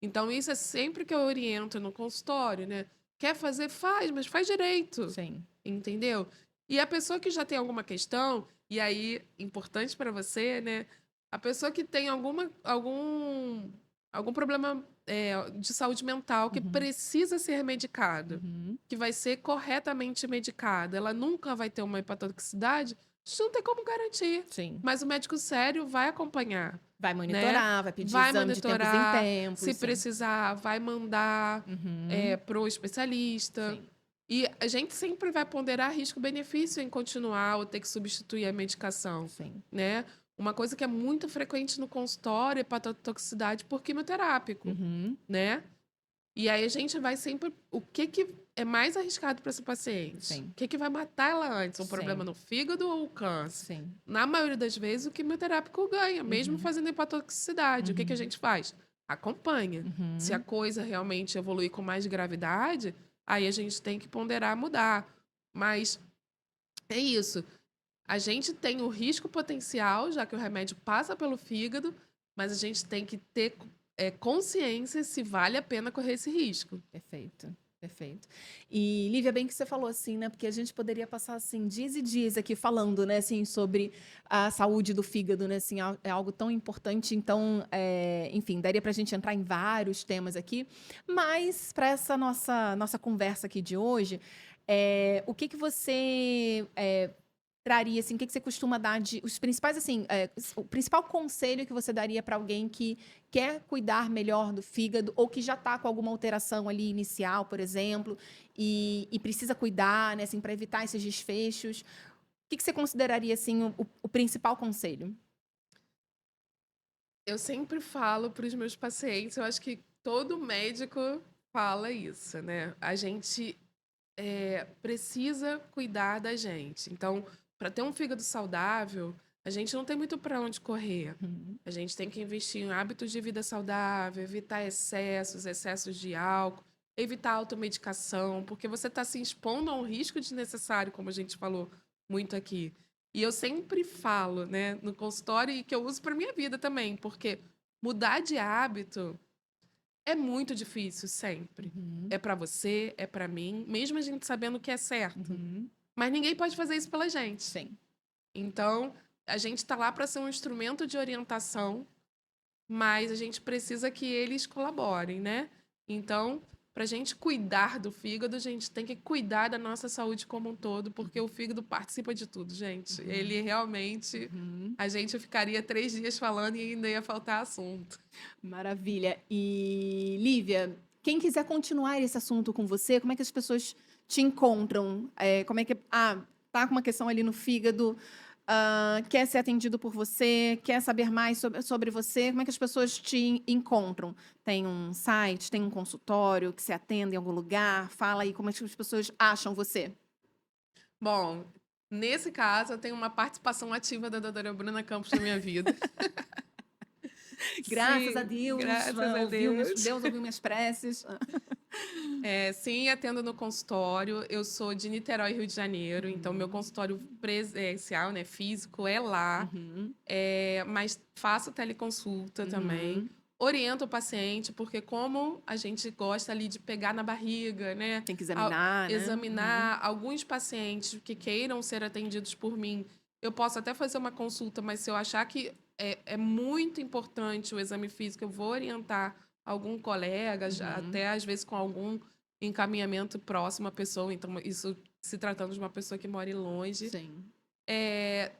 Então, isso é sempre que eu oriento no consultório, né? Quer fazer? Faz, mas faz direito. Sim. Entendeu? E a pessoa que já tem alguma questão, e aí, importante para você, né? A pessoa que tem algum problema de saúde mental que Uhum. precisa ser medicado, Uhum. que vai ser corretamente medicado, ela nunca vai ter uma hepatotoxicidade, a gente não tem como garantir. Sim. Mas o médico sério vai acompanhar, Vai né? monitorar, vai pedir Vai exame de tempos em monitorar, tempos, se sim. precisar, vai mandar Uhum. para o especialista. Sim. E a gente sempre vai ponderar risco-benefício em continuar ou ter que substituir a medicação, Sim. né? Uma coisa que é muito frequente no consultório é hepatotoxicidade por quimioterápico, Uhum. né? E aí a gente vai sempre. O que é mais arriscado para esse paciente? Sim. O que vai matar ela antes? Um problema Sim. no fígado ou o câncer? Sim. Na maioria das vezes, o quimioterápico ganha, mesmo Uhum. fazendo hepatotoxicidade. O que a Uhum. gente faz? Acompanha. Se a Uhum. coisa realmente evoluir com mais gravidade, aí a gente tem que ponderar mudar. Mas é isso. A gente tem o risco potencial, já que o remédio passa pelo fígado, mas a gente tem que ter consciência se vale a pena correr esse risco. Perfeito. Perfeito. E, Lívia, bem que você falou assim, né? Porque a gente poderia passar, assim, dias e dias aqui falando, né? Assim, sobre a saúde do fígado, né? Assim, é algo tão importante. Então, enfim, daria para a gente entrar em vários temas aqui. Mas, para essa nossa conversa aqui de hoje, o que você traria, assim, o que você costuma dar os principais, assim, o principal conselho que você daria para alguém que quer cuidar melhor do fígado ou que já está com alguma alteração ali inicial, por exemplo, e precisa cuidar, né, assim, para evitar esses desfechos? O que você consideraria, assim, o principal conselho? Eu sempre falo para os meus pacientes, eu acho que todo médico fala isso, né? A gente precisa cuidar da gente. Então, para ter um fígado saudável, a gente não tem muito para onde correr. Uhum. A gente tem que investir em hábitos de vida saudável, evitar excessos de álcool, evitar automedicação, porque você está se expondo a um risco desnecessário, como a gente falou muito aqui. E eu sempre falo, né, no consultório e que eu uso para minha vida também, porque mudar de hábito é muito difícil sempre. Uhum. É para você, é para mim, mesmo a gente sabendo o que é certo. Uhum. Mas ninguém pode fazer isso pela gente. Sim. Então, a gente está lá para ser um instrumento de orientação, mas a gente precisa que eles colaborem, né? Então, para a gente cuidar do fígado, a gente tem que cuidar da nossa saúde como um todo, porque o fígado participa de tudo, gente. Ele realmente. A gente ficaria 3 dias falando e ainda ia faltar assunto. Maravilha. E, Lívia, quem quiser continuar esse assunto com você, como é que as pessoas te encontram? Como é que... tá com uma questão ali no fígado, quer ser atendido por você, quer saber mais sobre você, como é que as pessoas te encontram? Tem um site, tem um consultório que se atende em algum lugar? Fala aí como é que as pessoas acham você. Bom, nesse caso, eu tenho uma participação ativa da doutora Bruna Campos na minha vida. Graças a Sim, Deus, graças a Deus. Deus ouviu minhas preces. Sim, atendo no consultório. Eu sou de Niterói, Rio de Janeiro, então meu consultório presencial, né, físico, é lá. Mas faço teleconsulta também. Oriento o paciente, porque como a gente gosta ali de pegar na barriga, né? Tem que examinar, né? Examinar. Alguns pacientes que queiram ser atendidos por mim, eu posso até fazer uma consulta, mas se eu achar que é muito importante o exame físico, eu vou orientar algum colega, até às vezes com algum encaminhamento próximo à pessoa. Então, isso se tratando de uma pessoa que mora longe. Sim.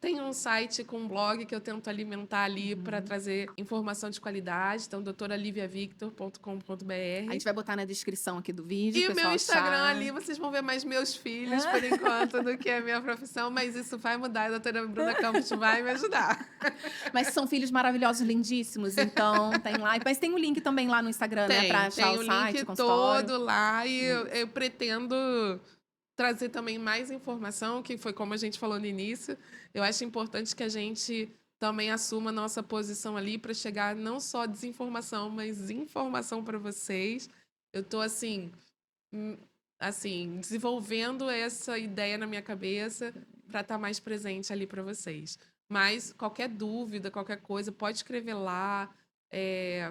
Tem um site com um blog que eu tento alimentar ali para trazer informação de qualidade. Então, doutoraliviavictor.com.br. A gente vai botar na descrição aqui do vídeo. E o meu Instagram achar. ali, vocês vão ver mais meus filhos, por enquanto, do que a minha profissão. Mas isso vai mudar. A doutora Bruna Campos vai me ajudar. Mas são filhos maravilhosos, lindíssimos. Então, tem lá. Mas tem o link também lá no Instagram, né? Pra achar tem o o site, link o consultório. todo lá. E eu pretendo trazer também mais informação, que foi como a gente falou no início. Eu acho importante que a gente também assuma a nossa posição ali para chegar não só desinformação, mas informação para vocês. Eu estou assim, desenvolvendo essa ideia na minha cabeça para estar mais presente ali para vocês. Mas qualquer dúvida, qualquer coisa, pode escrever lá.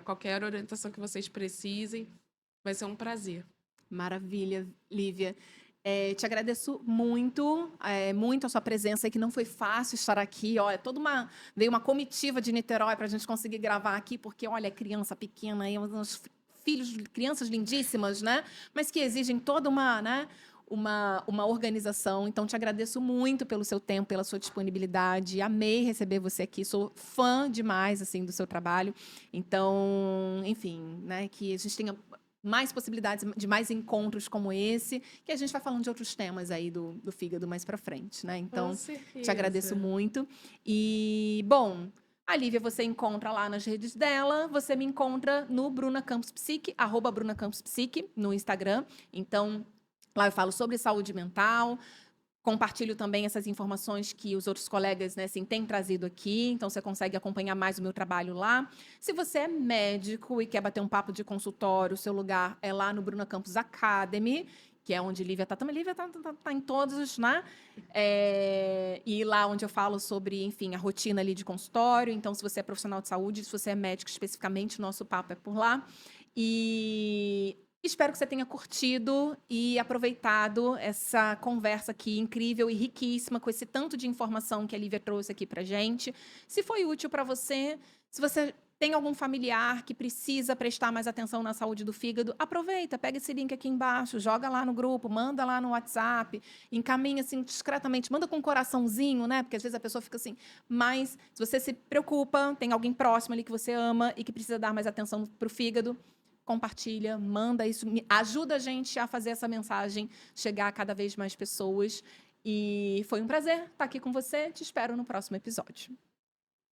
Qualquer orientação que vocês precisem, vai ser um prazer. Maravilha, Lívia. Te agradeço muito, muito a sua presença, que não foi fácil estar aqui. Olha, veio uma comitiva de Niterói para a gente conseguir gravar aqui, porque, olha, criança pequena, aí, uns filhos, crianças lindíssimas, né? Mas que exigem toda uma organização. Então, te agradeço muito pelo seu tempo, pela sua disponibilidade. Amei receber você aqui. Sou fã demais, assim, do seu trabalho. Então, enfim, né? Que a gente tenha mais possibilidades de mais encontros como esse, que a gente vai falando de outros temas aí do fígado mais para frente, né? Então, te agradeço muito. E, bom, a Lívia você encontra lá nas redes dela, você me encontra no Bruna Campos Psique, @BrunaCamposPsique, no Instagram. Então, lá eu falo sobre saúde mental, compartilho também essas informações que os outros colegas, né, assim, têm trazido aqui, então você consegue acompanhar mais o meu trabalho lá. Se você é médico e quer bater um papo de consultório, o seu lugar é lá no Bruna Campos Academy, que é onde Lívia está também. Lívia tá em todos, né? E lá onde eu falo sobre, enfim, a rotina ali de consultório. Então, se você é profissional de saúde, se você é médico especificamente, nosso papo é por lá. E espero que você tenha curtido e aproveitado essa conversa aqui incrível e riquíssima, com esse tanto de informação que a Lívia trouxe aqui pra gente. Se foi útil para você, se você tem algum familiar que precisa prestar mais atenção na saúde do fígado, aproveita, pega esse link aqui embaixo, joga lá no grupo, manda lá no WhatsApp, encaminha assim discretamente, manda com um coraçãozinho, né? Porque às vezes a pessoa fica assim. Mas se você se preocupa, tem alguém próximo ali que você ama e que precisa dar mais atenção pro fígado, compartilha, manda isso, ajuda a gente a fazer essa mensagem chegar a cada vez mais pessoas. E foi um prazer estar aqui com você. Te espero no próximo episódio.